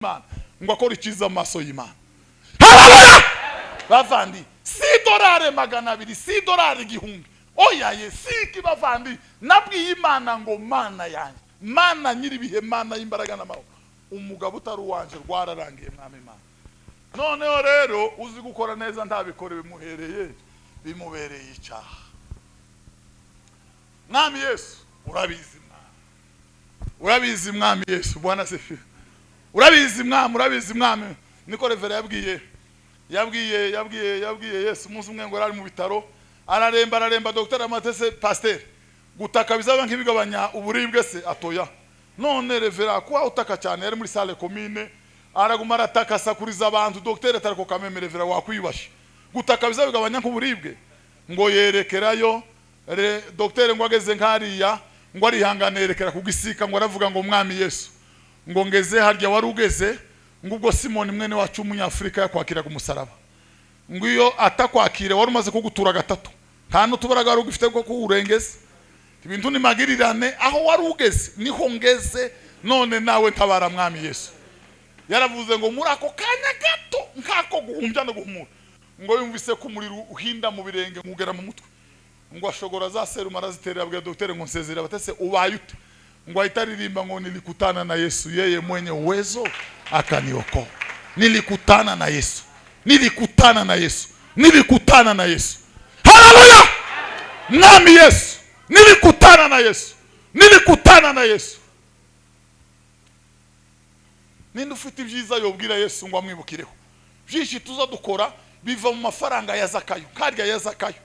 Imana ngo akora ikiza amaso y'Imana. Haleluya! Bavandi si dolari 200 si dolari 1,000 oya ye siki bavandi nabwiye Imana ngo mana yanjye mana nyiribihe mana y'imbaraga n'amahoro umugabo utari wanje rwararangiye mwami Imana. Noneho rero uzi gukora neza ntabikore bimuhereye bimubereye icyaha. Mwami Yesu urabizi urabizi mwami Yesu Bwana sefi urabizi mwami niko revera yabwiye Yesu umunsi umwe ngo ari mu bitaro araremba Dr. Amatese pasteur gutaka bizaba nk'ibigabanya uburibwe se atoya. None revera kwa utaka cyane yari muri salle commune araguma arataka sakuriza abantu Dr. atariko kameme revera wakwibashe gutaka bizaba bigabanya nk'uburibwe ngo yerekerayo Dr. ngo ageze nkariya ngo arihangane yerekera kugisika ngo aravuga ngo mwami Yesu ngo ngeze harya wari ugeze ngo ubwo Simoni mwene wacu umunyafrika yakwakira ku musaraba ngo iyo atakwakire wari umaze kugutura gatatu nta n'utubaraga wari ugifite bwo kuwurengeza ibintu ni magirirane aho wari ugeze niho ngeze none nawe ntabara mwami Yesu. Yaravuze ngo muri ako kanya gato nkako guhumbya no guhumura ngo yumvise ko umuriro uhinda mu birenge ngugera mu mutwe ngo ashogora za serumu araziterera abwira Dr. ngo nsezera batese ubaye ute ngo ahitaririmba ngo nilikutana na Yesu yeye mwenye uwezo akaniokoa. Nilikutana na Yesu nilikutana na Yesu. Haleluya! Mwami Yesu nilikutana na Yesu. Ninde ufite ibyiza yobwira Yesu ngo amwibukireho. Byinshi tuza dukora biva mu mafaranga ya zakayo karya ya zakayo.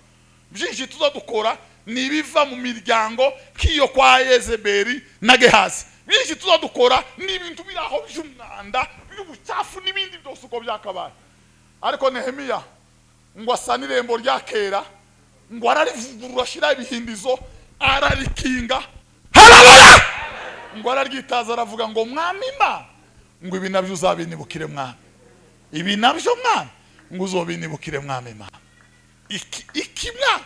Byinshi tuza dukora ni biva mu miryango kiyo kwa Yezebeli na Gehazi. Byinshi tuza dukora ni ibintu biraho by'umwanda by'ubucafu n'ibindi byose uko byakabaye. Ariko Nehemiya ngo asanire irembo rya kera ngo ararivugurura shira ibihindizo ararikinga. Haleluya! Ngo araryitaza aravuga ngo mwami Imana ngo ibi nabyo uzabinibukire mwami, ibi nabyo mwami ngo uzobinibukire mwami Imana. Iki mwami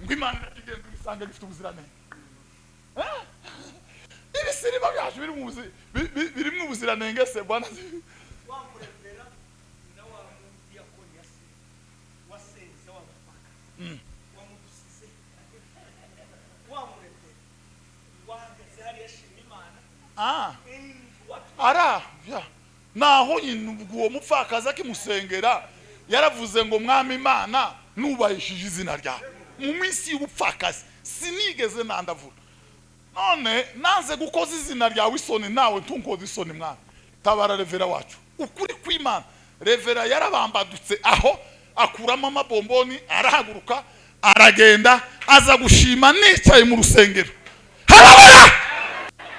ngo Imana igenda isanga gifite ubuziranenge. Ibi siriba byacu biri mu buziranenge se Bwana wamurevera na wa diakoni yasi wasenze wamufaka wamudusize wamurevera wahagaze hari yashimye Imana ara ya naho uwo mupfakaza kimusengera yaravuze ngo mwami Imana nubahishije izina ryawe mu minsi y'ubupfakazi sinigeze nandavura none nanze gukoza izina ryawe isoni nawe ntunkoze isoni mwami. Tabara revera wacu ukuri kw'Imana. Revera yarabambadutse aho akuramo amabomboni arahaguruka aragenda aza gushima nicaye mu rusengero. Haleluya!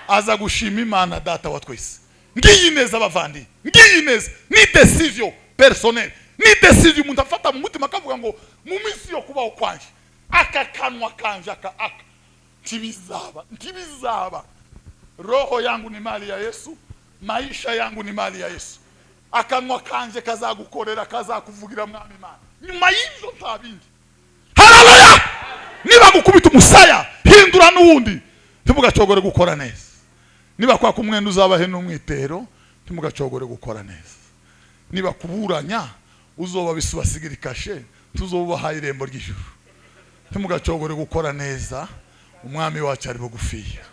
Aza gushima Imana data wa twese. Ngiyi neza bavandi ngiyi neza ni decision personnel ni decision umuntu afata mu mutima akavuga ngo mu minsi yo kubaho kwanje aka kanwa kanje aka ntibizaba roho yangu ni mali ya Yesu, maisha yangu ni mali ya Yesu. Akanwa kanje kazagukorera kazakuvugira mwami Imana nyuma y'ibyo ntabindi. Haleluya! Niba gukubita umusaya hindura n'uwundi ntibugacogore gukora neza. Niba kwa kumwenda uzabahe n'umwitero ntibugacogore gukora neza. Niba kuburanya uzoba bisubasigira ikashe tuzobaha irembo ry'ijuru ntibugacogore gukora neza. Umwami wacu ari bugufiya,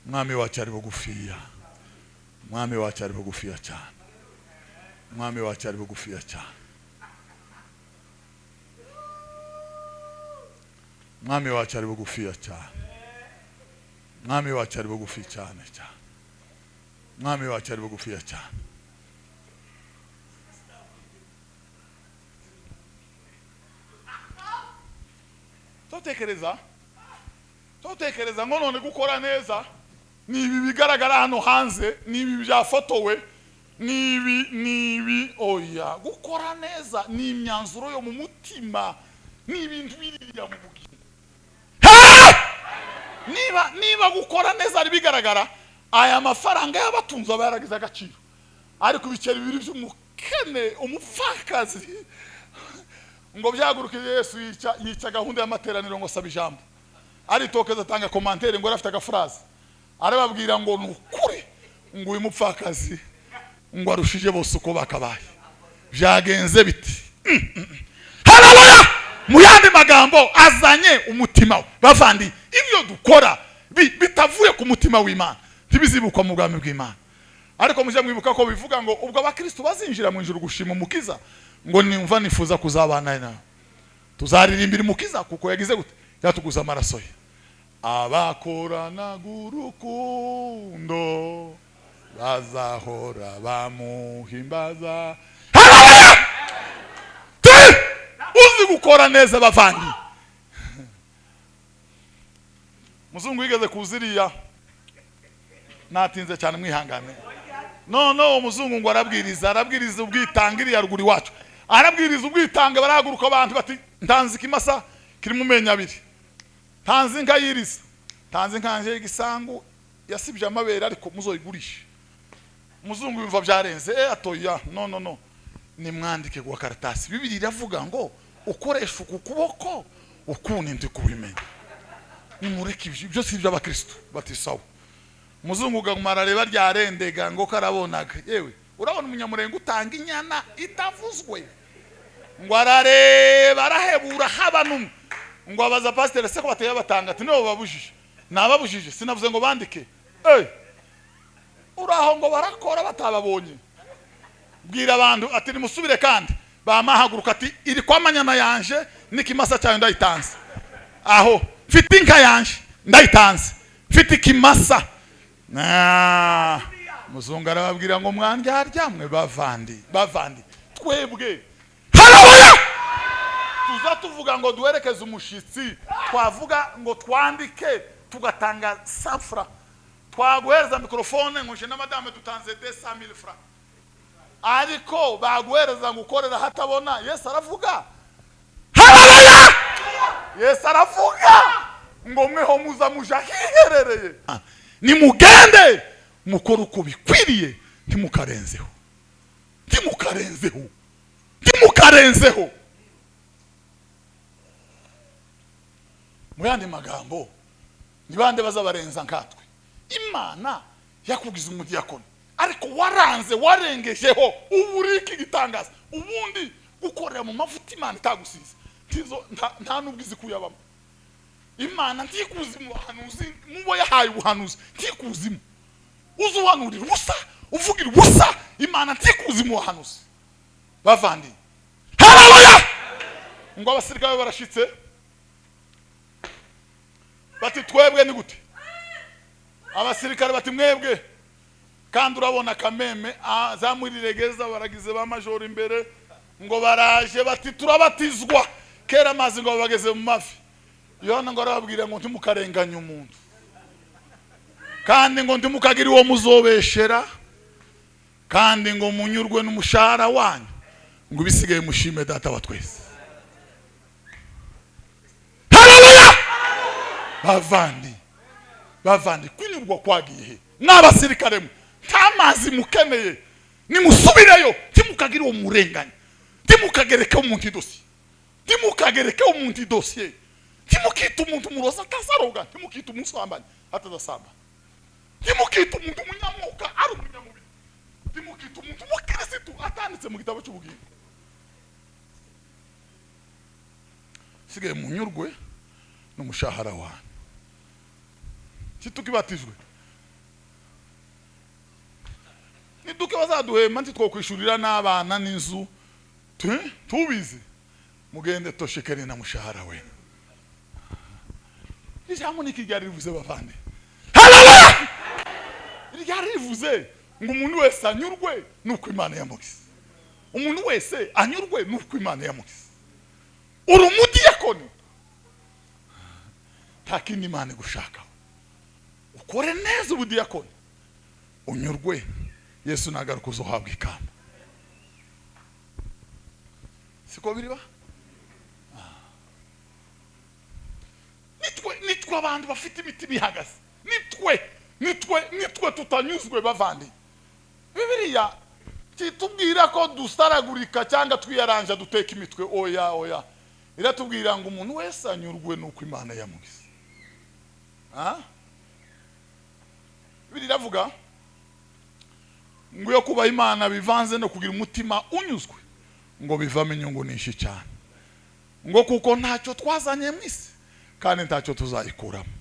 umwami wacu ari bugufiya, umwami wacu ari bugufiya cyane, umwami wacu ari bugufiya cyane, umwami wacu ari bugufiya cyane, umwami wacu ari bugufiya cyane cyane, umwami wacu ari bugufiya cyane. Totekereza ngo none gukora neza ni ibi bigaragara hano hanze ni ibi byafotowe ni ibi oya gukora neza ni imyanzuro yo mu mutima ni ibintu biriya mu bugingo. Niba gukora neza ari bigaragara aya mafaranga y'abatunzi abayaragize agaciro ariko ibiceri bibiri by'umukene umupfakazi ngo byagurukiye Yesu yica gahunda y'amateraniro ngo saba ijambo aritokeza atanga commentaire ngo arafite agafraze arababwira ngo nukuri ngo uyu mupfakazi ngo arushije bose uko bakabaye. Byagenze biti. Haleluya! Mu yandi magambo azanye umutima we. Bavandi ibyo dukora bitavuye ku mutima w'Imana ntibizibukwa mu bwami bw'Imana. Ariko mujya mwibuka ko bivuga ngo ubwo abakristo bazinjira mu ijuru gushima umukiza ngo nimva nifuza kuzabana nawe. Tuzaririmbira umukiza kuko yagize gute? Yatuguza amaraso ye. Abakorana gurukundo bazahora bamuhimbaza. Haleluya! Uzi gukora neza bavandi. Muzungu yigeze kuziriya natinze cyane mwihangane. No umuzungu ngo arabwiriza ubwitangiriye ruguri wacu. Arabwiriza ubwitange barahaguruka abantu bati ntanzi kimasa kiri mu menya abiri. Tanzi inka yiriza. Tanzi nkanje y'igisangu yasibye amabere ariko muzoyigurisha. Muzungu yumva byarenze atoya no. Ni mwandike kwa karatasi. Bibiri iravuga ngo ukoresha ukuboko ukundi kubimenya. Nimureke ibyo si by'abakristo batisawa. Muzungu gagumara reba ryarendega ngo karabonaga. Yewe urabona umunyamurenga utanga inyana itavuzwe. Ngo arareba arahebura habanumwe. Ngo abaza pasteur se ko bateye batanga ati no babujije. Nababujije sinavuze ngo bandike. Uraho ngo barakora batababonye. Bwira abantu ati nimusubire kandi bamahaguruka ati iri kwamanyana yanje nikimasa cyayo ndayitanze. Aho mfite inka yanje ndayitanze. Mfite ikimasa. Muzungu arababwira ngo mwandyamwe bavandi twebwe. Haleluya! Tuza tuvuga ngo duherekeze umushitsi twavuga ngo twandike tugatanga safra. Twaguhereza mikrofone ngo je na madame dutanze 200,000 francs. Ariko baguhereza ngukorera hatabona. Yesu aravuga. Haleluya! Yesu aravuga ngo mweho muza muja hiherereye. Nimugende mukora uko bikwiriye ntimukarenzeho. Mu yandi magambo nibande bazabarenza nkatwe. Imana yakugize umudiyakoni ariko waranze warengejeho uburiki gitangaza ubundi gukorera mu mavuta Imana itagusize nta nubwizi kuyabamo. Imana ntikuzi mu bahanuzi mubo yahaye ubuhanuzi ntikuzi uzuhanurira ubusa uvugira ubusa. Imana ntikuzi mu bahanuzi bavandi. Haleluya! Ngo abasirikare barashitse bati twebwe ni gute? Abasirikare bati mwebwe kandi urabona kameme zamuriregeza baragize ba major imbere ngo baraje bati turabatizwa kera amazi ngo bageze mu mafi. Yohana ngo arababwira ngo ntimukarenganya umuntu kandi ngo ntimukagira uwo muzobeshera kandi ngo munyurwe n'umushahara wanyu ngo bisigaye mushime data wa twese. Haleluya! Bavandi kunyurwa kwagiye he? N'abasirikare mwe ntamazi mukeneye nimusubireyo timukagira uwo murenganya timukagereke umuntu idosiye timukita umuntu muroza atasaroga timukita umusambanya atazasamba timukita umuntu munyamwuka ari umunyamubiri timukita umuntu mukirisitu atanditse mu gitabo cy'ubugingo. Sigaye munyurwe n'umushahara wanyu. Kitukibatijwe niduke bazaduhema ntitwokwishurira n'abana n'inzu tubizi mugende toshekere na mushahara we. Ijambo nikigari rivuze bavande. Haleluya! Rigari rivuze ngo umuntu wese anyurwe nuko Imana yamugize. Umuntu wese anyurwe nuko Imana yamugize. Uri umudiyakoni takini Imana gushaka ukore neza ubudiyakoni unyurwe Yesu nagaruka uzohabwa ikamba. Siko biriba? Nitwe abantu bafite imitima ihagaze. Nitwe tutanyuzwe bavandi. Bibiliya kitubwira ko dustaragurika cyangwa twiyaranja duteka imitwe oya. Iratubwira ngo umuntu wese anyurwe nuko Imana yamugize. Bibiliya iravuga ngo yo kuba Imana bivanze no kugira umutima unyuzwe ngo bivamo inyungu nyinshi cyane, ngo kuko ntacyo twazanye mu isi kandi ntacyo tuzayikuramo,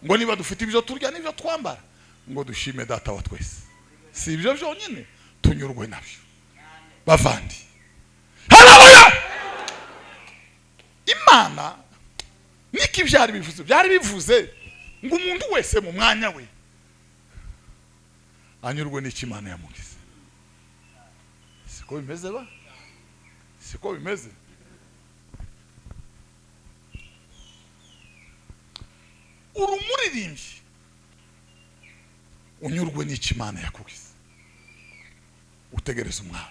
ngo niba dufite ibyo turya n'ibyo twambara ngo dushime data wa twese. Si ibyo byonyine, tunyurwe nabyo bavandi. Haleluya! Imana niki byari bivuze ngo umuntu wese mu mwanya we anyurwe n'iki Imana yamugize. Siko bimeze ba? Siko bimeze? Urumuririmbyi unyurwe n'iki Imana yakugize, utegereza umwana.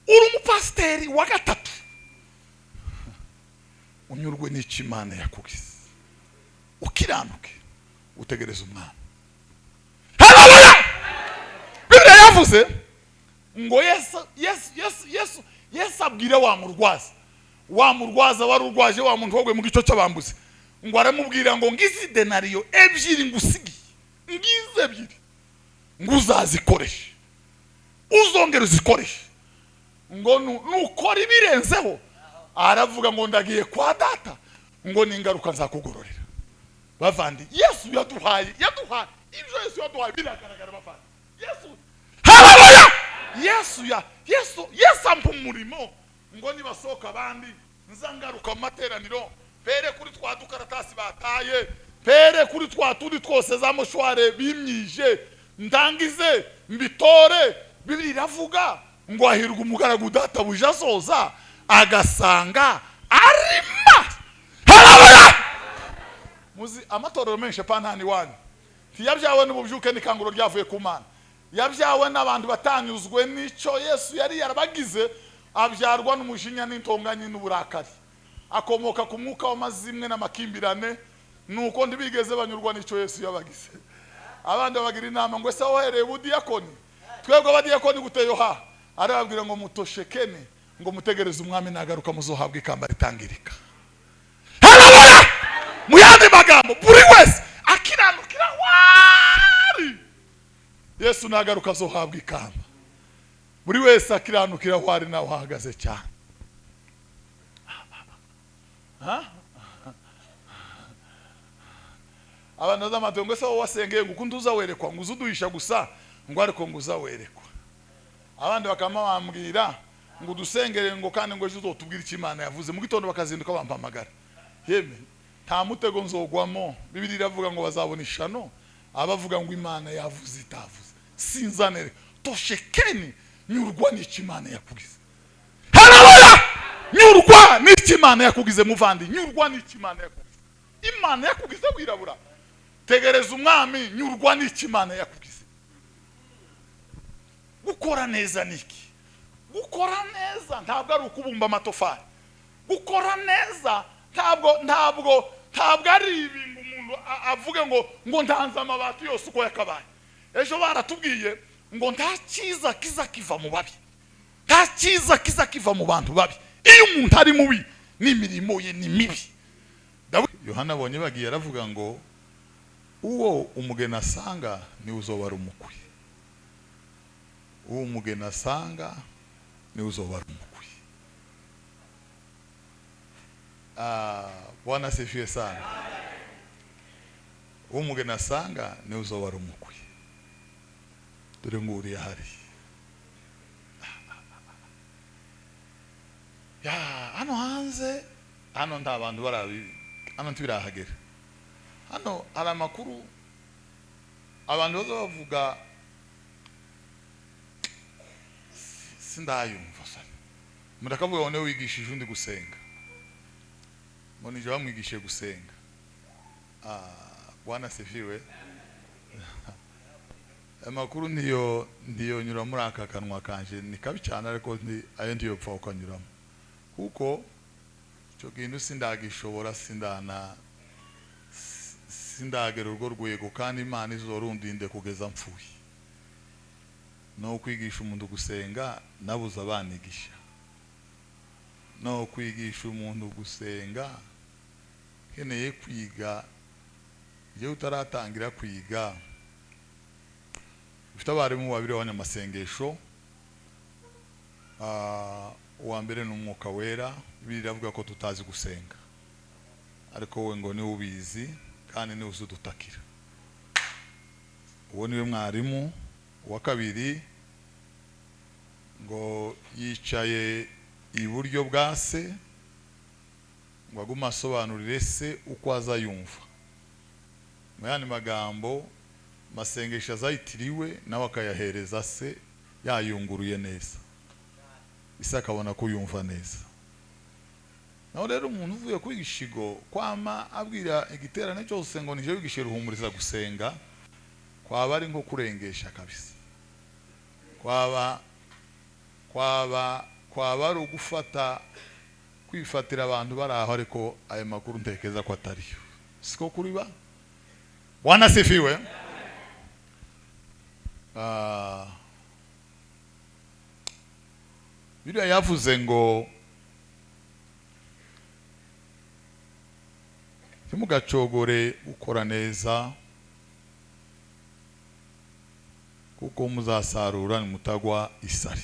Uri umupasiteri wa gatatu unyurwe n'iki Imana yakugize, ukiranuke utegereza umwana. Haleluya! Bibiliya yavuze ngo Yesu abwira wa murwaza wari urwaje, wa muntu wogwe mu gico cy'abambuzi, ngo aramubwira ngo ngizi denariyo ebyiri ngusigiye, ngize ebyiri ngo uzazikoreshe, uzongera uzikoreshe, ngo nukora ibirenzeho aravuga ngo ndagiye kwa data, ngo n'ingaruka nzakugororera. Bavandi, Yesu yaduhaye ibyo Yesu yaduhaye biragaragara bavandi. Haleluya! Yesu ampa umurimo ngo nibasohoka abandi nzangaruka mu materaniro, pere kuri twa dukaratasi bataye, pere kuri twa tundi twose za moshware bimyije, ndangize mbitore. Bibiliya iravuga ngo ahirwa umugaragu data buje asoza agasanga arima. Haleluya! Muzi amatorero menshi pantani wanyu tiyabyawe n'ububyuke n'ikanguro ryavuye ku Mana, yabyawe n'abantu batanyuzwe n'icyo Yesu yari yarabagize, abyarwa n'umujinya n'intonganya n'uburakari, akomoka ku mwuka w'amazimwe n'amakimbirane, nuko ntibigeze banyurwa n'icyo Yesu yabagize. Abandi bagira inama ngo ese wohereye ubudiyakoni, twebwe abadiyakoni guteyo ha arababwira ngo mutoshekene, ngo mutegereze umwami nagaruka muzohabwa ikamba ritangirika. Haleluya! Mu yandi magambo, buri wese akiranukira wari Yesu nagaruka azohabwa ikamba. Buri wese akiranukira wari nawe uhagaze cyane. Abantu z'amatongo se wasengeye ngo kunduza werekwa ngo uzuduhisha gusa ngo ariko ngo uzawerekwa. Abandi bakama bambwira ngo dusengere ngo kandi ngo ejo uzotubwira iki Imana yavuze, mu gitondo bakazinduka bampamagara. Yeme nta mutego nzogwamo. Bibiliya iravuga ngo bazabona ishano abavuga ngo Imana yavuze itavuze. Sinzanere toshekeni, nyurwa n'iki Imana yakugize. Haleluya! Nyurwa n'iki Imana yakugize muvandi, nyurwa n'iki Imana yakugize. Imana yakugize wirabura, tegereza umwami, nyurwa n'iki Imana yakugize. Gukora neza niki? Gukora neza ntabwo ari ukubumba amatofari. Gukora neza ntabwo ari ibintu umuntu avuga ngo ndanze amabati yose uko yakabaye. Ejo baratubwiye ngo nta cyiza kiza kiva mu babi, nta cyiza kiza kiva mu bantu babi. Iyo umuntu ari mubi n'imirimo ye ni mibi. Yohana abonye bagiye aravuga ngo uwo umugeni asanga ni uzobara umukwe, uwo umugeni asanga ni uzobara umukwe. Bwana asifiwe sana. Uwo umugeni asanga ni uzobara umukwe. Dore nguri hari hano hanze, hano nta bantu barabi, hano ntibirahagera. Hano hari amakuru abantu baza bavuga sindayumva sana. Murakavuga ngo niwe wigishije undi gusenga, ngo nije bamwigishije gusenga. Bwana asifiwe. Amakuru ndiyo nyura muri aka kanwa kanje ni kabi cyane, ariko ayo ndiyo pfa ukanyuramo, kuko cyo kintu sindagishobora, sindagera urwo rwego, kandi Imana izorundinde kugeza mpfuye. No kwigisha umuntu gusenga nabuza abanigisha, no kwigisha umuntu gusenga keneye kwiga. Je utaratangira kwiga dufite abarimu babiri b'abanyamasengesho. Uwa mbere ni umwuka wera. Bibiliya iravuga ko tutazi gusenga, ariko we ngo ni ubizi kandi ni uzudutakira. Uwo niwe mwarimu. Uwa kabiri ngo yicaye iburyo bwa se, ngo aguma asobanurire se uko azayumva. Mu yandi magambo, masengesho azayitiriwe nawe akayahereza se yayunguruye neza, ise akabona ko yumva neza. Naho rero umuntu uvuye kwigishigo kwama abwira igiterane cyose ngo nije wigishe Ruhumuriza gusenga, kwaba ari nko kurengesha kabisa. Kwaba ari ugufata kwifatira abantu bari aho, ariko ayo makuru ntekeza ko atariyo. Siko kuriba. Bwana sifiwe. Bibiliya yavuze ngo ntimugacogore gukora neza, kuko muzasarura nimutagwa isari.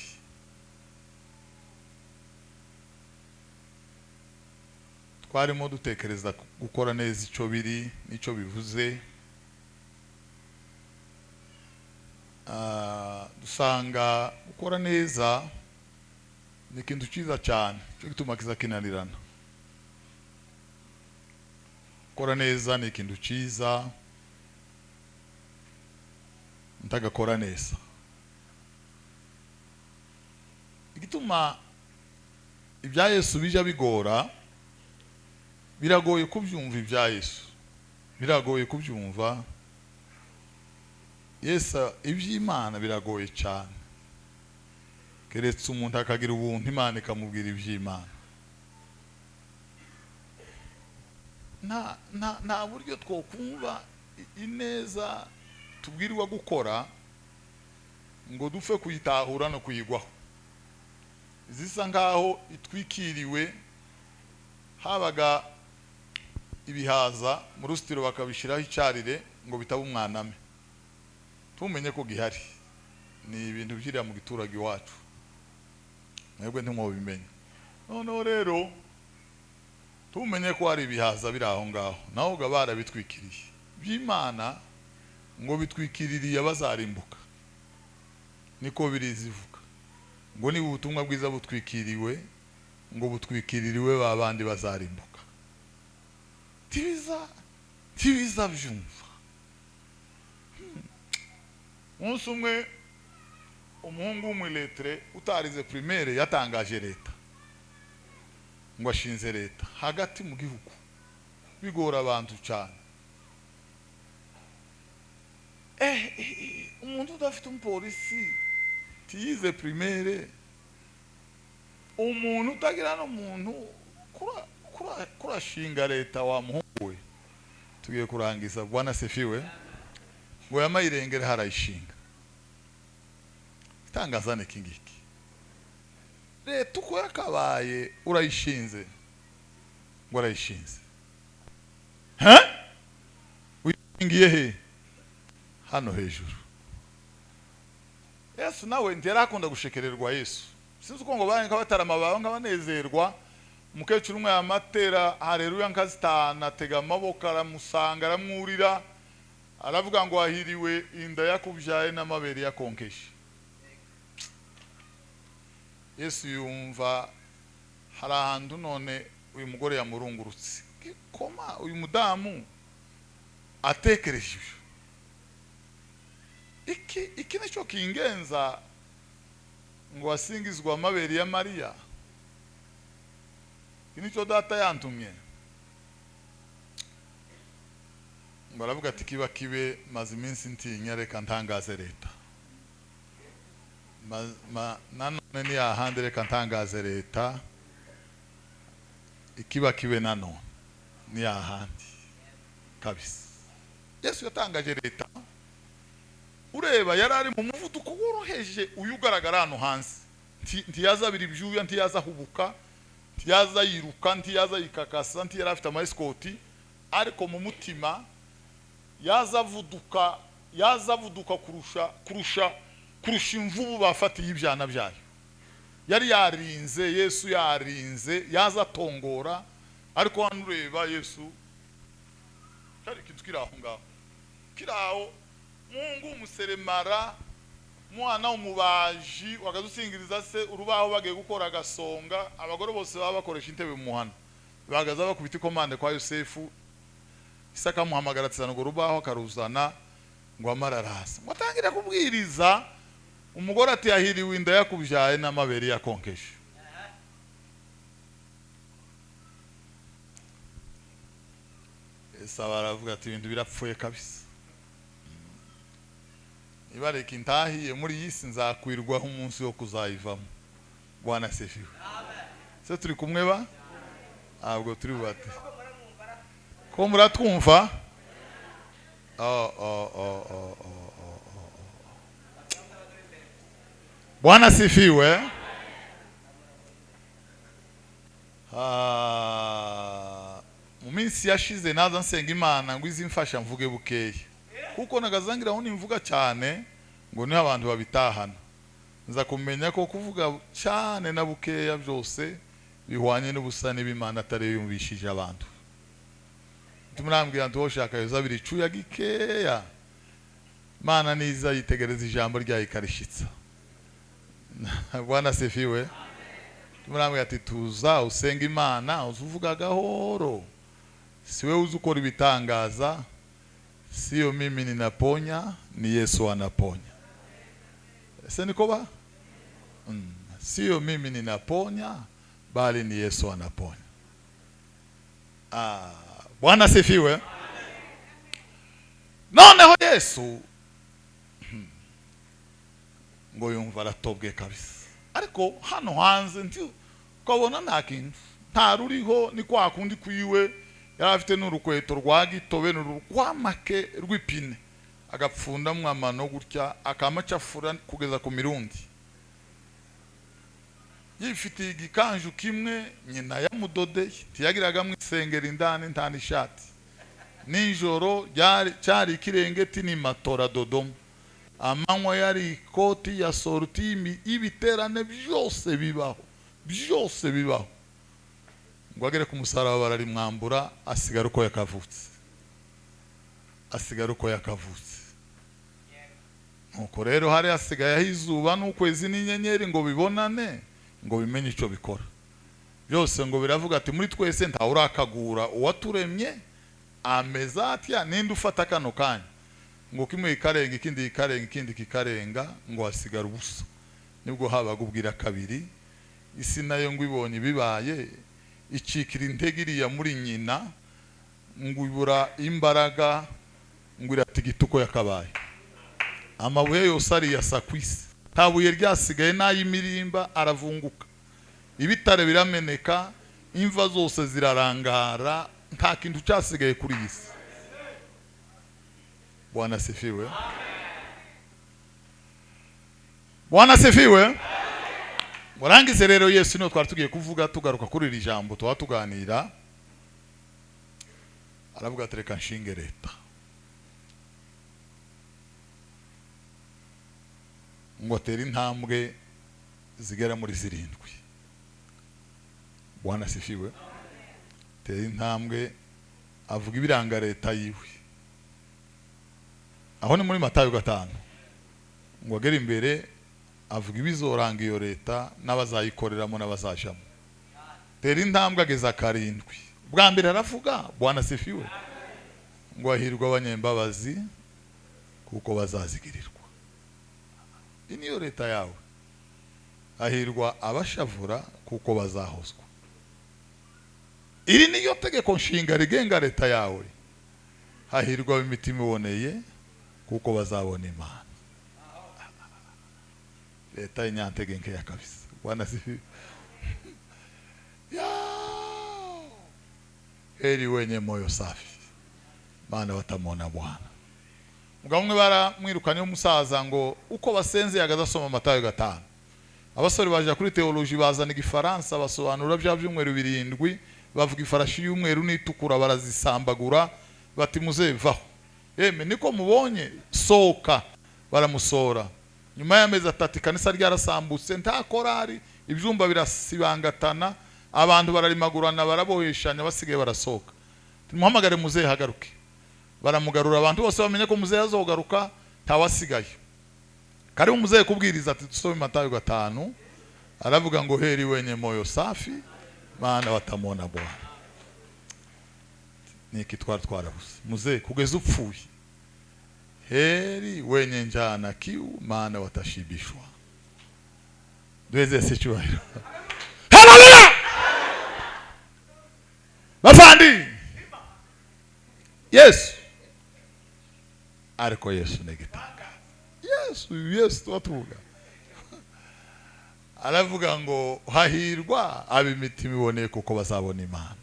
Twarimo dutekereza gukora neza icyo biri n'icyo bivuze. Dusanga gukora neza ni ikintu cyiza cyane, cyo gituma kiza kinanirana. Gukora neza ni ikintu cyiza, ntagakora neza. Igituma ibya Yesu bija bigora, biragoye kubyumva ibya Yesu, biragoye kubyumva. Yesu iby'Imana biragoye cyane, keretse umuntu akagira ubuntu Imana ikamubwira iby'Imana. Nta buryo twokumva ineza tubwirwa gukora ngo dupfe kuyitahura no kuyigwaho. Zisa ngaho itwikiriwe. Habaga ibihaza mu rusitiro bakabishiraho icarire ngo bitaba umwaname, tumenye ko gihari. Ni ibintu byiriya mu giturage iwacu, mwebwe ntimwobimenye. Noneho rero tumenye ko hari ibihaza biri aho ngaho, naho ga barabitwikiriye. By'Imana ngo bitwikiririye abazarimbuka, niko birizivuga ngo ni ubutumwa bwiza butwikiriwe, ngo butwikiririwe babandi bazarimbuka. Tibiza byumva. Umunsi umwe umuhungu w'umwiletre utarize primaire yatangaje leta ngo ashinze leta hagati mu gihugu, bigora abantu cyane. Umuntu udafite umupolisi tiyize primaire, umuntu utagira no muntu kurashinga leta wa muhungu we. Tugiye kurangiza. Bwana sifiwe. Ngo yamayirengere harayishinga. Itangazane kingiki. Leta uko yakabaye urayishinze, ngo arayishinze. Uyingiye he? Hano hejuru. Yesu nawe ntiyarakunda gushekererwa. Yesu sinzi uko ngo banye kabatarama bawe ngabanezerwa. Umukecuru umwe yamatera haleluya nkazitana, atega amaboko aramusanga aramwurira, aravuga ngo ahiriwe inda yakubyaye n'amabere yakonkeshe. Yesu yumva hari ahantu none uyu mugore yamurungurutse. Koma uyu mudamu atekereje iki nicyo kingenza ngo asingizwa amabere ya Mariya. Iki nicyo data yantumye. Ngo aravuga ati kiba kibe, maze iminsi ntinya, reka ntangaze leta. Nanone ni ahandi, reka ntangaze leta. Ikiba kibe nanone ni ahandi kabisa. Yesu yatangaje leta. Ureba yarari mu muvuduko woroheje uyugaragara hano hanze. Ntiyaza biri byuya, ntiyaza hubuka, ntiyaza yiruka, ntiyaza yikakasa, ntiyara afite amaeskoti, ariko mu mutima yaza vuduka yazavuduka kurusha imvubu bafatiye ibyana byayo. Yari yarinze, Yesu yarinze, yazatongora, ariko hano ureba Yesu cyari kintu kiraho ngaho. Kiraho Mungu umuseremara, mwana umubaji wakazusingiriza se urubaho bagiye gukora agasonga, abagore bose baba bakoresha intebe mu muhana. Bagaza bakubita ikomande kwa Yosefu, Isaka muhamagara tsana ngo rubaho karuzana ngo amararasa. Mwatangira kubwiriza, umugore ati yahiriwe inda yakubyaye n'amabere yakonkeje. Esa baravuga ati ibintu birapfuye kabisa. Ibareka intahiye muri yisi nzakwirwaho umunsi wo kuzayivamo. Bwana asifiwe. Amen. Se turi kumwe ba? Ahubwo turi bate. Ko muratwumva? Bwana asifiwe. Mu minsi yashize naza nsenga Imana ngo izimfasha mvuge bukeye. Kuko nagazangira aho nimvuga cyane ngo ni abantu babitahana. Nza kumenya ko kuvuga cyane na bukeya byose bihwanye n'ubusa n'ibimana atari yumvishije abantu. Tumurambwira nto hoshaka yozabiri cuya gikeya. Mana niza yitegereza ijambo rya ikarishitsa. Bwana asifiwe. Tumurambwira ati tuza usenga Imana uzuvuga gahoro. Siwe uzukora ibitangaza. Sio mimi ninaponya, ni Yesu anaponya. Ese niko ba? Sio mimi ninaponya, bali ni Yesu anaponya. Bwana asifiwe. Noneho Yesu ngo yumva aratobwe kabisa. Ariko hano hanze nti ukabona nta kintu. Ntaruriho ni kwa kundi kwiwe. Yarafite n'urukweto rwa gitobe n'urwamake rw'ipine agapfunda mwamano gutya akamacafura kugeza ku mirundi. Yifitiye igikanju kimwe nyina yamudodeye tiyagiraga mu isengero indani ntani ishati. Nijoro cyari kirengeti ni matora Dodoma. Amanywa yari ikoti ya sorti ibiterane byose bibaho. Ngwagere ku musaraba barari mwambura asigara uko yakavutse. Nuko rero hari asigaye izuba n'ukwezi n'inyenyeri ngo bibonane ngo bimenye ico bikora. Byose ngo biravuga ati muri twese nta urakagura uwaturemye ameza atya ninde ufata kano kanya ngo kimwe ikarenga ikindi kikarenga ngo asigara ubusa. Nibwo habagubwira kabiri isi nayo ngo ibonye bibaye icikira integiriya muri nyina ngo ibura imbaraga ngo iratigituko yakabaye. Amabuye yose ari yasakwisi. Tabuye ryasigaye n'ayimirimba aravunguka. Ibitare birameneka, imva zose zirarangara, nta kintu cyasigaye kuri isi. Bwana asifiwe. Bwana asifiwe. Murangize rero Yesu no twari tugiye kuvuga tugaruka kuri iri jambo tuganira. Aravuga tereka nshinge leta. Ngo tera intambwe zigera muri 7. Bwana asifiwe. Tera intambwe avuga ibiranga leta yiwe. Aho ni muri Matayo 5. Ngo agere imbere avuga ibizoranga iyo leta n'abazayikoreramo n'abazajamo. Tera intambwe ageza 7. Bwa mbere aravuga Bwana asifiwe. Ngo ahirwa abanyembabazi kuko bazazigirirwa. Iniyo leta yawe. Ahirwa abashavura kuko bazahozwa. Iri niyo tegeko nshinga rigenga leta yawe. Hahirwa imitima iboneye kuko bazabona Imana. Leta inyantegenke ya kabisa. Bwana asifiwe. Heri wenye moyo safi, maana watamona Bwana. Mugabo umwe baramwirukanye umusaza ngo uko basenze yagazasoma Matayo 5. Abasore baje kuri theology bazana igifaransa basobanura bya byumweru 7 bavuga ifarashi y'umweru n'itukura barazisambagura bati muzevaho. niko mubonye soka baramusora. Nyuma y'amezi 3 ikanisa ryarasambutse, nta korari, ibyumba birasibangatana, abantu bararimagurana baraboheshanya basigaye barasoka. Tumuhamagare muzehe hagaruke. Baramugarura, abantu bose bamenye ko muzehe azogaruka, ntawasigaye. Kari umuzehe kubwiriza ati dusome Matayo 5, aravuga ngo heri wenye moyo safi maana watamona Bwana. Niki twarabuze muzehe kugeza upfuye. Heri wenye njaa na kiu maana watashibishwa. Duweze sichuahiro. Haleluya! Bafandi! Yesu. Ariko Yesu negitanga. Yesu twatuvuga. Aravuga ngo hahirwa ab'imitima iboneye kuko bazabona Imana.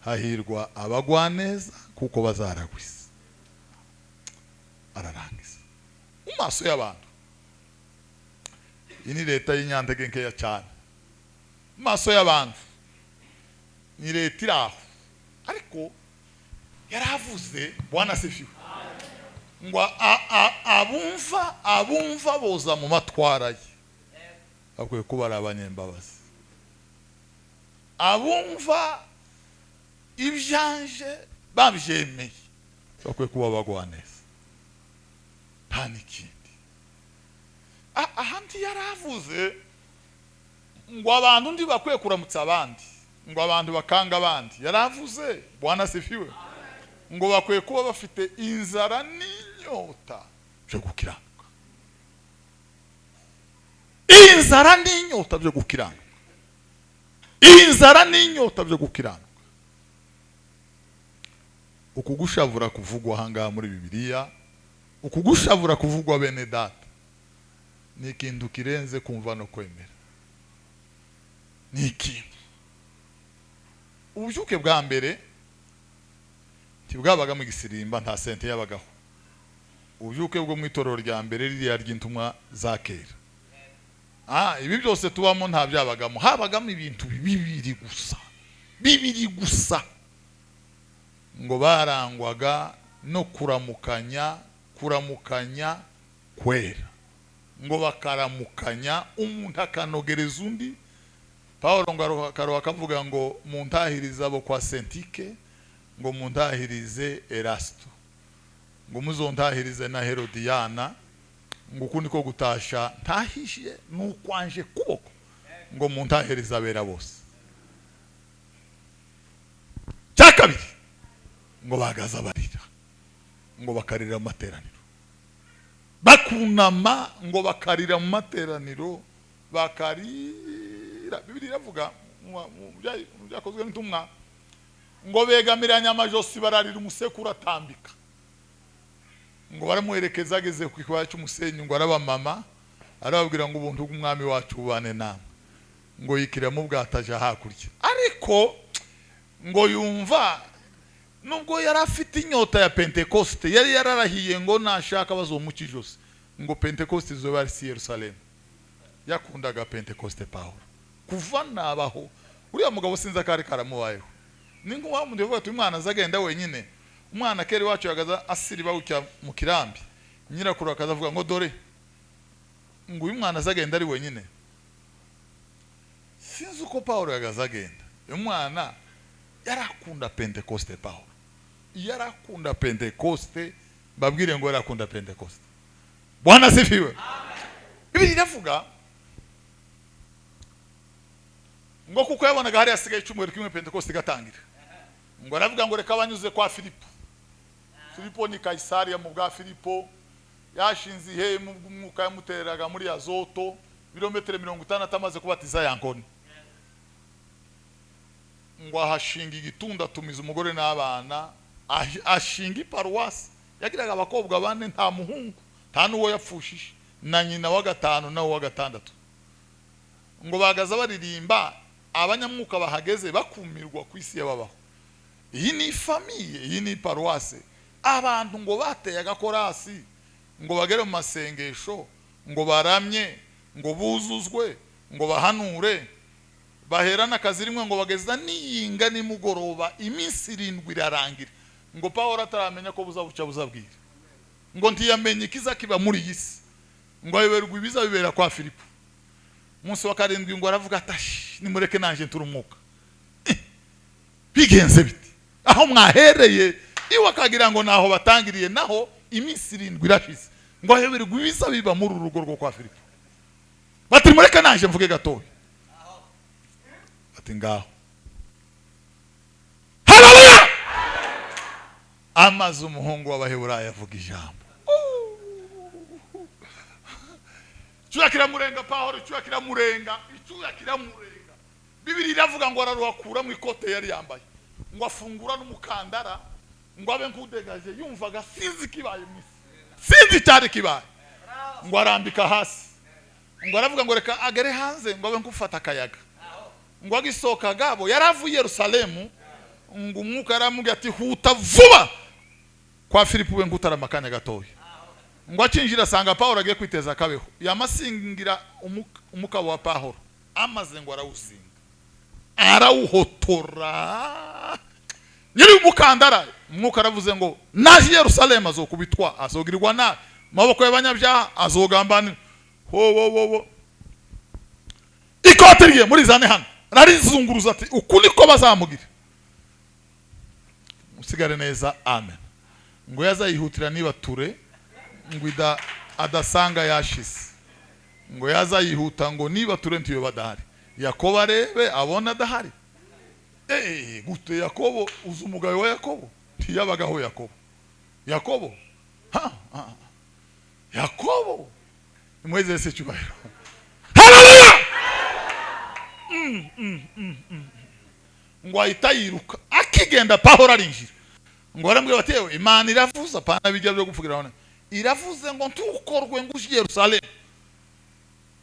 Hahirwa abagwaneza kuko bazaragwisa. Ararangiza umaso y'abantu. Ini leta y'inyantege nkeya cyane. Maso y'abantu ni leta iraho, ariko yaravuze Bwana sifiwe ngo abumva boza mu matwara ye bakwiye kuba ari abanyembabazi. Abumva ibyanje babyemeye bakwiye kuba bagwaneza. Nta n'ikindi. Ahandi yaravuze ngo abantu ndi bakwiye kuramutsa abandi, ngo abantu bakanga abandi. Yaravuze Bwana sifiwe ngo bakwiye kuba bafite inzara n'inyota byo gukiranuka. Inzara n'inyota byo gukiranuka. Inzara n'inyota byo gukiranuka. Ukugushavura kuvugwa hanga muri Bibiliya, ukugushavura kuvugwa bene data, ni ikintu kirenze kumva no kwemera. Ni ikintu. Ubujuke bwa mbere tibwabaga mu gisirimba, nta sente yabagaho. Ubujuke bwo mu itorero rya mbere ririya ry'intumwa za kera. Ibi byose tubamo nta byabagamo, habagamo ibintu bibiri gusa. Bibiri gusa. Ngo barangwaga no kuramukanya kwera. Ngo bakaramukanya umuntu akanogereza undi. Paulo ngaro akavuga ngo muntahiriza abo kwa Sentike, ngo muntahirize Erasto, ngo muzontahirize na Herodiana, ngo kundi ko gutasha ntahishiye nukwanje kuboko, ngo muntahiriza abera bose. Cyakabiri ngo bagaza barira, ngo bakarira mu materaniro. Bakunama ngo bakarira mu materaniro, bakarira. Bibiri iravuga byakozwe n'intumwa ngo begamiranya amajosi bararira umusekuru atambika. Ngo baramuherekeza ageze ku kibaya cy'umusenyi, ngo arabamama arababwira ngo ubuntu bw'umwami wacu bubane namwe, ngo yikira mu bwataje hakurya. Ariko ngo yumva nubwo yari afite inyota ya Pentekoste, yari yararahiye ngo nashaka bazomuca ijosi, ngo Pentekoste izoba ari Yerusalemu. Yakundaga Pentekoste Paulo kuva nabaho. Uriya mugabo sinza kari karamubayeho. Ningo wa muntu yavuga ati umwana azagenda wenyine. Umwana keri wacu yagaza asiriba ucya mu kirambi. Nyirakuru akazavuga ngo dore ngo uyu mwana azagenda ari wenyine. Sinzi uko Paulo yagaza agenda. Uyu mwana yarakunda Pentekoste. Paulo yarakunda Pentekoste. Babwire ngo yarakunda Pentekoste. Bwana sifiwe. Bibiri iravuga ngo kuko yabonaga hari asigaye icyumweru kimwe Pentekoste gatangira. Ngo aravuga ngo reka banyuze kwa Filipo. Filipo ni Kaisariya mu bwa Filipo. Yashinze ihema umwuka yamuteraga muri Azoto, birometero 50 amaze kubatiza yankoni. Ngo ahashinga igitunda tumiza umugore n'abana, ashinga iparuwasi. Yagiraga abakobwa bane, nta muhungu, nta nuwo yapfushije, na nyina wa gatanu na wa gatandatu. Ngo bagaza baririmba, abanyamwuka bahageze bakumirwa ku isi yababaho. Iyi ni famiye, iyi ni paruwase. Abantu ngo bateye agakorasi, ngo bagere mu masengesho, ngo baramye, ngo buzuzwe, ngo bahanure, baherana akazi rimwe, ngo bageza niyinga nimugoroba, iminsi 7 irarangira. Ngo Paulo ataramenya ko buzabuca buzabwira. ngo ntiyamenye ikiza kiba muri iyi si ngo ayoberwa ibiza bibera kwa Filipo. Umunsi wa karindwi ngo aravuga ati nimureke nanje turumuka. Bigenze biti aho mwahereye iwe akagira ngo naho batangiriye naho iminsi 7 irashize ngo ayoberwa ibiza biba muri urugo rwo kwa Filipo. Bati mureke nanje mvuge gatoya. Bati ngaho haleluya. Amaze umuhungu w'Abaheburayo avuga ijambo. Icyuya kiramurenga Pawulo, icyuya kiramurenga. Bibiri iravuga ngo araruhakura mu ikote yari yambaye. Ngo afungura n'umukandara ngo abe nkudegaje yumvaga sinzi kibaye mwisi. Sinzi cyari kibaye. Ngo arambika hasi. Ngo aravuga ngo reka agere hanze ngo abe nkufata akayaga. Ngo agisoka gabo yaravuye Yerusalemu ngo umwuka aramubwira ati huta vuba kwa Filipo we ngutara makanya gatoya. Ngo acinjira asanga Pawulo agiye kwiteza akabeho. Yamasingira umukabo wa Pawulo amaze ngo arawusinga arawuhotora nyiri umukandara. Umwuka aravuze ngo naje Yerusalemu azokubitwa azogirirwa na maboko y'abanyabyaha azogambanira ho ikote rye muri zane hano rarizunguruza ati ukuri ko bazamugira usigare neza. Amen. Ngo yazayihutira niba ture ngo adasanga yashize ngo yazayihuta ngo niba ture ntiyo badahari. Yakobo arebe abona adahari. Gute Yakobo uzi umugabo wa Yakobo ntiyabagaho Yakobo Yakobo imweze se cyubahiro. Haleluya. Ngo ahita yiruka akigenda Pawulo arinjira ngo arambwira bati yewe Imana iravuza pana bijya byo gupfugira hone iravuze ngo ntukorwe ngo uje Yerusalemu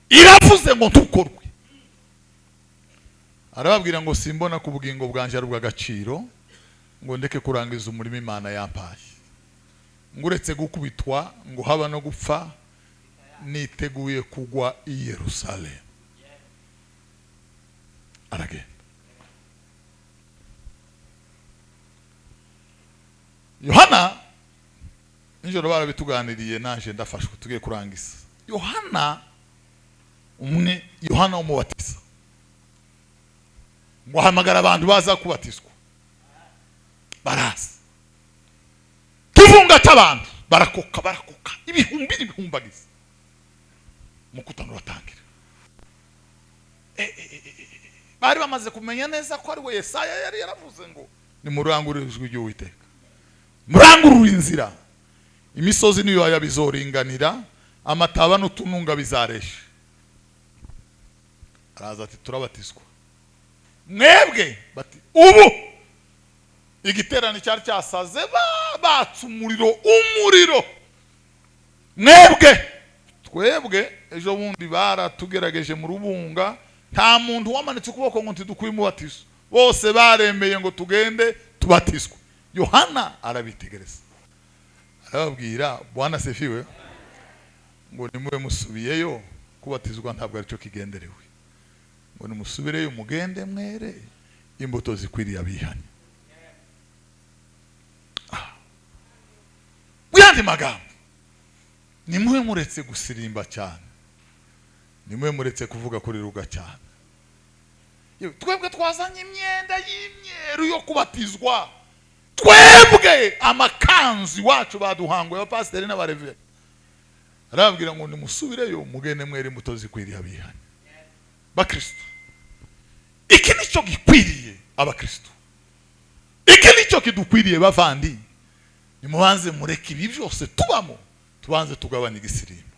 iravuze ngo ntukorwe. Arababwira ngo simbona ku bugingo bwanje ari bw'agaciro ngo ndeke kurangiza umurimo Imana yampaye ngo uretse gukubitwa ngo haba no gupfa niteguye kugwa i Yerusalemu. Aragenda. Yohana nijoro barabituganiriye naje ndafashwe tugiye kurangiza. Yohana umubatiza ngo ahamagara abantu baza kubatizwa baraza kivunga cy'abantu barakoka ibihumbi n'ibihumbagiza mukutano batangira. Bari bamaze kumenya neza ko ari we Yesaya yari yaravuze ngo nimurangurire ijwi ry'Uwiteka murangurure inzira imisozi niyo yabizoringanira amataba n'utununga bizaresha. Araza ati turabatizwa mwebwe bati ubu igiterane cyari cyasaze batse umuriro twebwe ejo bundi baratugerageje mu rubunga nta muntu wamanitse ukuboko ngo ntidukwiye umubatizo bose baremeye ngo tugende tubatizwe. Yohana arabitegereza arababwira Bwana sefiwe ngo nimwe musubiyeyo kubatizwa ntabwo ari cyo kigenderewe ngo nimusubireyo mugende mwere imbuto zikwiriye abihanye. Muyandi magambo nimwe muretse gusirimba cyane nimwe muretse kuvuga kuri ruga cyane. Twebwe twazanye imyenda y'imyeru yo kubatizwa twebwe amakanzu wacu baduhanguye abapasiteri n'abareveri. Arababwira ngo nimusubireyo mugende mwere imbuto zikwiriye abihanye. Bakristo iki nicyo gikwiriye abakristo iki nicyo kidukwiriye bavandi. Nimubanze mureke ibi byose tubamo tubanze tugabanye igisirimba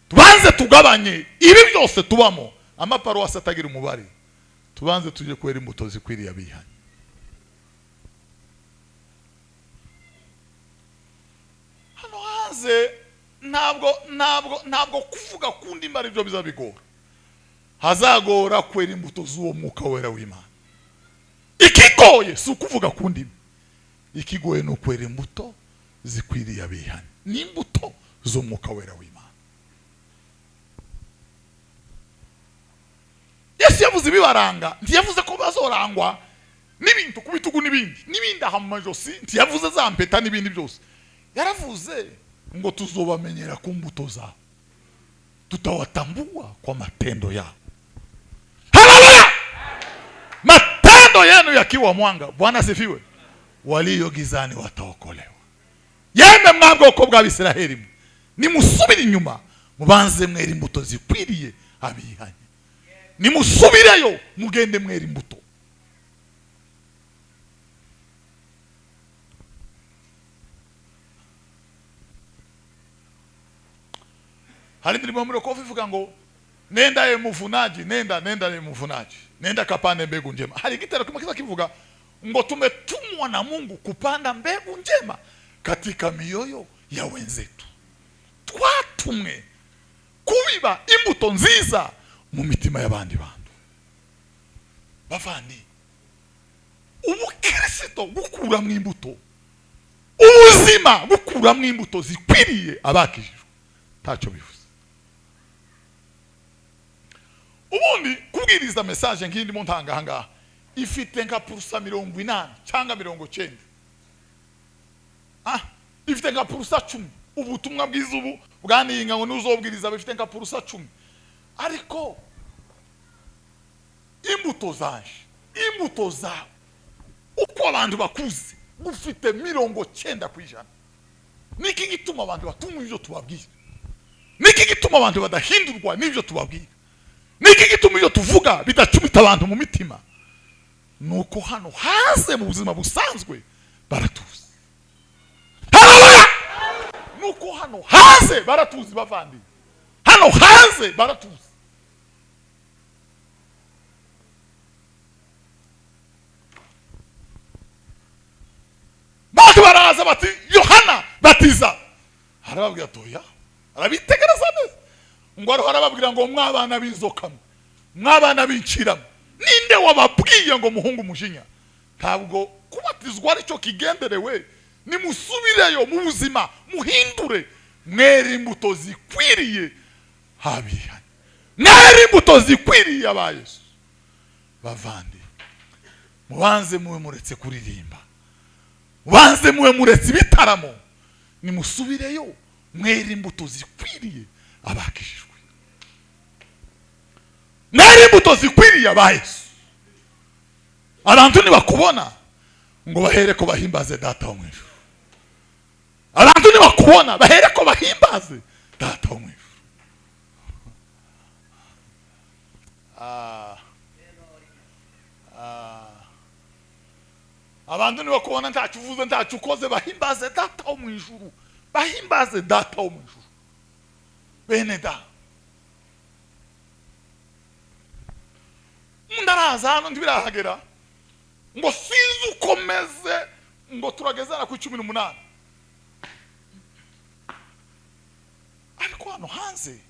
tubanze tugabanye ibi byose tubamo amaparuwasi atagira umubare tubanze tujye kwera imbuto zikwiriye abihanye. Hano haze ntabwo kuvuga kundi mbari byo bizabigora. Hazagora kwera imbuto z'uwo mwuka wera w'Imana. Ikigoye si ukuvuga kundi ikigoye no kwera imbuto zikwiriye abihanye n'imbuto z'umwuka wera w'Imana. Yesu yavuze ibibaranga ntiyavuze ko bazorangwa n'ibintu kubitugu n'ibindi aha mu majosi ntiyavuze za mpeta n'ibindi byose. Yaravuze ngo tuzobamenyera ku mbuto zao, tutawatambua kwa matendo yao. Haleluya! Matendo yenu yakiwa mwanga, Bwana asifiwe, walio gizani wataokolewa. Yemwe mwabwoko bw'Abisiraheli, nimusubire inyuma mubanze mwera imbuto zikwiriye abihanye. Nimusubireyo mugende mwera imbuto. Hari ndimo muri kofi ivuga ngo nenda ye muvunaji, nenda ye muvunaji, nenda kapande mbegu njema. Hari kitero kimwe kivuga ngo tumetumwa na Mungu kupanda mbegu njema katika mioyo ya wenzetu. Twatumwe kubiba imbuto nziza mu mitima y'abandi bantu. Bavandi, ubukristo bukuramwo imbuto, ubuzima bukuramwo imbuto zikwiriye abakijijwe, tacho bivuze. Ubundi kubwiriza message ngindi mu ntanga hanga ifite nka purusa 80 cyangwa 90. Ifite nka purusa 10. Ubutumwa bwiza ubu bwaninga ngo nuzobwiriza bifite nka purusa 10. Ariko imbuto zaje, imbuto zawe uko abantu bakuze bufite 90%. Niki gituma abantu batumva ibyo tubabwira? Niki gituma abantu badahindurwa n'ibyo tubabwira? Niki gituma iyo tuvuga bidacumita abantu mu mitima? Nuko hano haze mu buzima busanzwe baratuzi. Haleluya! Nuko hano haze baratuzi bavandi. Hano haze baratuzi. Bati baraza bati Yohana batiza. Harababwira toya. Arabitegereza neza. Ngo harababwira ngo mwabana b'inzoka, mwabana b'inciramo. Ninde wababwiye ngo muhungu umujinya? Ntabwo kubatizwa ari cyo kigenderewe. Nimusubireyo mu buzima muhindure, mwera imbuto zikwiriye abihanye, mwera imbuto zikwiriye aba Yesu. Bavandi, mubanze muwe muretse kuririmba, mubanze muwe muretse ibitaramo, nimusubireyo mwera imbuto zikwiriye abakijijwe, mwera imbuto zikwiriye aba Yesu. Abantu nibakubona ngo bahere ko bahimbaze data wo mwijuru. Abantu nibakubona bahere ko bahimbaze data wo mwijuru. Abantu nibakubona ntacyo uvuze ntacyo ukoze bahimbaze data wo mwijuru, bahimbaze data wo mwijuru. Bene da mundaraza hano ntibirahagera ngo size ukomeze ngo turagezana ku 18. Ariko hano hanze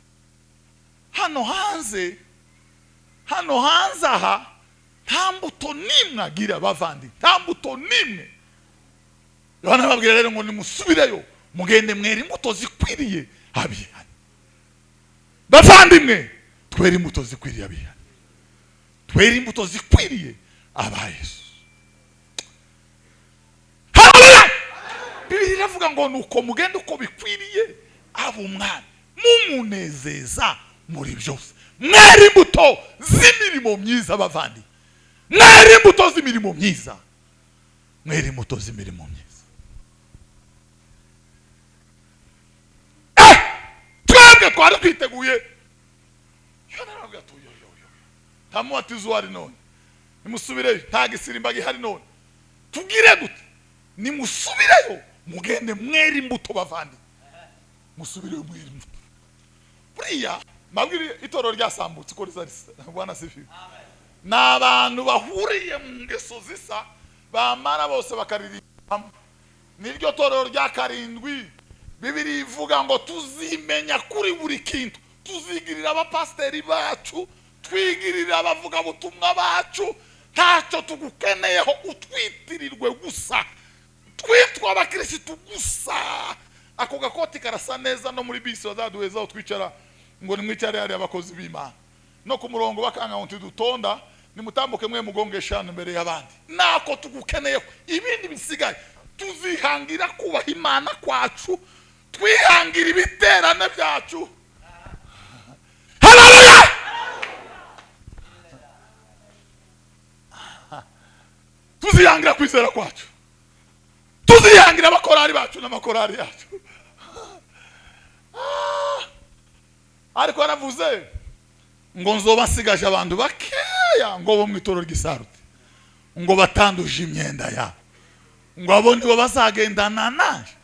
aha nta mbuto nimwe agira bavandi, nta mbuto nimwe. Yohana babwira rero ngo nimusubireyo mugende mwera imbuto zikwiriye abihanye. Bavandimwe, twera imbuto zikwiriye abihanye, twera imbuto zikwiriye aba Yesu. Bibiri iravuga ngo nuko mugende uko bikwiriye abo umwami, mumunezeza muri byose. Mwera imbuto z'imirimo myiza bavandi, mwera imbuto z'imirimo myiza, mwera imbuto z'imirimo myiza. Twebwe twari twiteguye. Yohana atuye tamubatizo wari none, nimusubireyo, nta gisirimba gihari none. Tugire gute? Nimusubireyo mugende mwera imbuto bavandi, musubireyo mwera imbuto. Buriya mabwire itoro ryasambutse ko rizarisa. Bwana sifiwe. N'abantu bahuriye mu ngeso zisa bamara bose bakaririmba. Niryo toro rya 7 Bibiri ivuga ngo tuzimenya kuri buri kintu, tuzigirira abapasteri bacu, twigirira abavuga butumwa bacu, ntacyo tugukeneyeho utwitirirwe gusa, twitwa abakristo gusa. Ako gakoti karasa neza no muri bisi bazaduheza utwicara ngo nimwicare hari abakozi b'Imana no ku murongo bakanga ngo tudutonda nimutambuke mwe mugongeshana imbere y'abandi. Nako tugukeneye, ibindi bisigaye tuzihangira kubaha Imana kwacu, twihangira ibiterane byacu. Haleluya! Tuzihangira kwizera kwacu, tuzihangira abakorari bacu n'amakorari yacu. Ariko yaravuze ngo nzoba nsigaje abantu bakeya ngo bo mu itoro ry'isarute, ngo batanduje imyenda yabo, ngo abo nibo bazagendana naje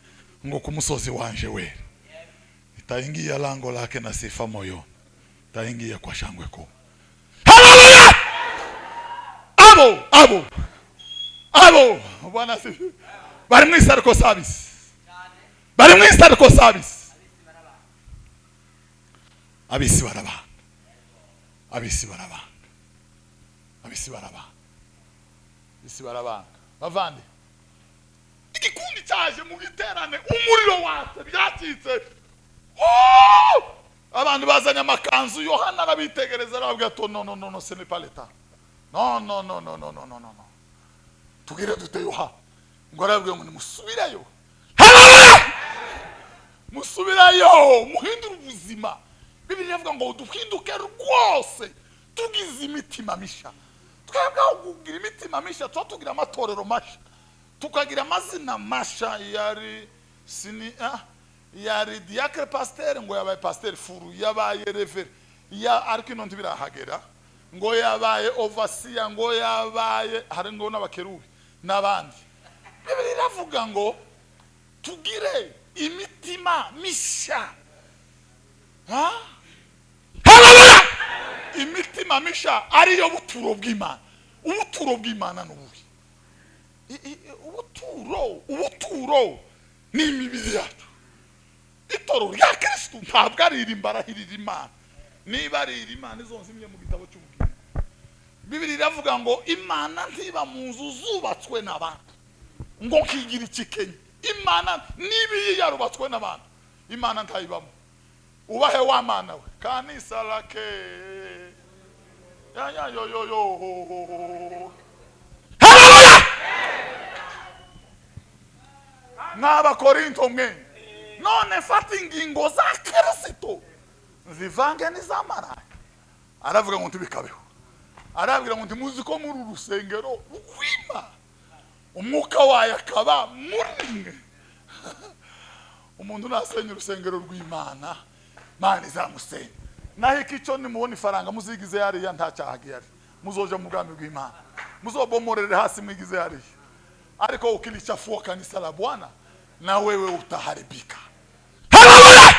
ngo ku musozi wanje wera. Itaingia lango lake na sifa moyo, itaingia kwa shangwe kuu. Haleluya! Abo Bwana sifiwe. Bari mu isariko service, bari mu isariko service. Abisi barabanga, abisi barabanga, abisi barabanga, abisi barabanga. Bavande, igikundi cyaje mu giterane, umuriro watse byacitse. Abantu bazanye amakanzu, Yohana arabitegereza arababwira ati no ce n'est pas l'état. No. Tugire dute Yohana? Ngo arabwira ngo nimusubireyo. Haleluya! Musubirayo, muhindura ubuzima. Bibiliya ivuga ngo duhinduke rwose, tugize imitima misha. Twebwe kugira imitima misha, tugira amatorero masha, tukagira amazina masha. Yari diacre pasteur, ngo yabaye pasteur furu, yabaye rever, ariko ino ntibirahagera, ngo yabaye overseer, ngo yabaye hari ngo n'abakerubi n'abandi. Bibiliya iravuga ngo tugire imitima misha. Haleluya! Imitima misha ariyo buturo bw'Imana. Ubuturo bw'Imana n'ubuhe? Ubuturo ni imibiri yacu. Itoro rya Kristo ntabwo aririmba arahirira Imana. Niba arira Imana izonzimye mu gitabo cy'ubugingo. Bibiliya iravuga ngo Imana ntiba mu nzu zubatswe n'abantu ngo kigira ikikenye. Imana nibi yarubatswe n'abantu, Imana ntayibamo. Ubahe wa Mana we kanisa lake yo. Haleluya! N'aba Korinto mwe none fata ingingo za Kristo zivange n'iz'amaraya. Aravuga ngo ntibikabeho, arabwira ngo ntimuzi ko muri urusengero rw'Imana umwuka wayo akaba muri mwe. Umuntu nasenya urusengero rw'Imana, Imana izamusenya. Naho ikico nimubona ifaranga muzigize hariya ntacyaha gihari, muzoja mu bwami bw'Imana, muzobomorere hasi mwigize hariya. Ariko ukilichafua kanisa la Bwana na wewe utaharibika. Haleluya!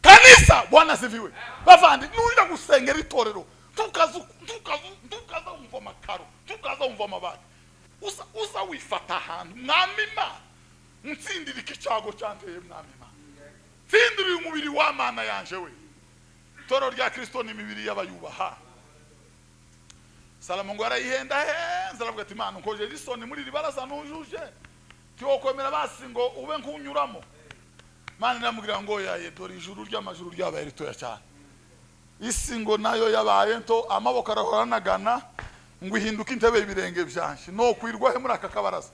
Kanisa Bwana sifiwe. Bavandi nurira gusengera itorero, tukaza umva makaro, tukaza umva mabati. Uza wifata ahantu mwami Imana, ntsindira ikicago cyanteye mwami Imana, tsindira umubiri wa Mana yanje we. Toro rya Kristo ni imibiri y'abayubaha. Salomo ngo arayihenda aravuga ati Imana nkoje risoni muri ribaraza nujuje tyokomera basi ngo ube nkunyuramo. Imana iramubwira ngo yaye dore ijuru ry'amajuru ryabaye ritoya cyane, isi ngo nayo yabaye nto, amaboko arahoranagana ngo ihinduka intebe y'ibirenge byanje, no kwirwa he muri aka kabaraza.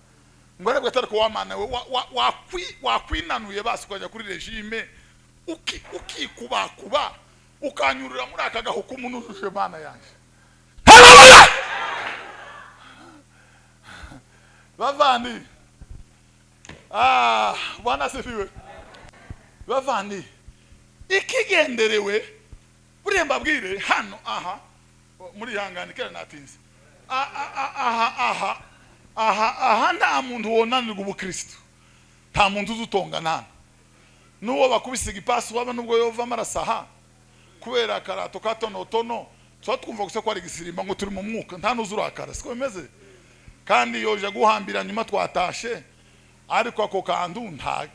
Ngo arebwe atari ko wa Mana we wakwinanuye basi ukajya kuri regime ukikubakuba ukanyurira muri aka gahuku umuntu uje Mana yanje. Haleluya! Bavandi Bwana sifiwe. Bavandi ikigenderewe buremba bwire hano muri hangane kera natinze nta muntu wonanirwa ubukristo, nta muntu uzutongana n'uwo bakubisiga ipasi waba nubwo yova amarasaha kubera akarato katonotono. Tuba twumva gusa ko ari gisirimba ngo turi mu mwuka, nta nuzurakara siko bimeze. Kandi yoje guhambira nyuma twatashe, ariko ako kandu nta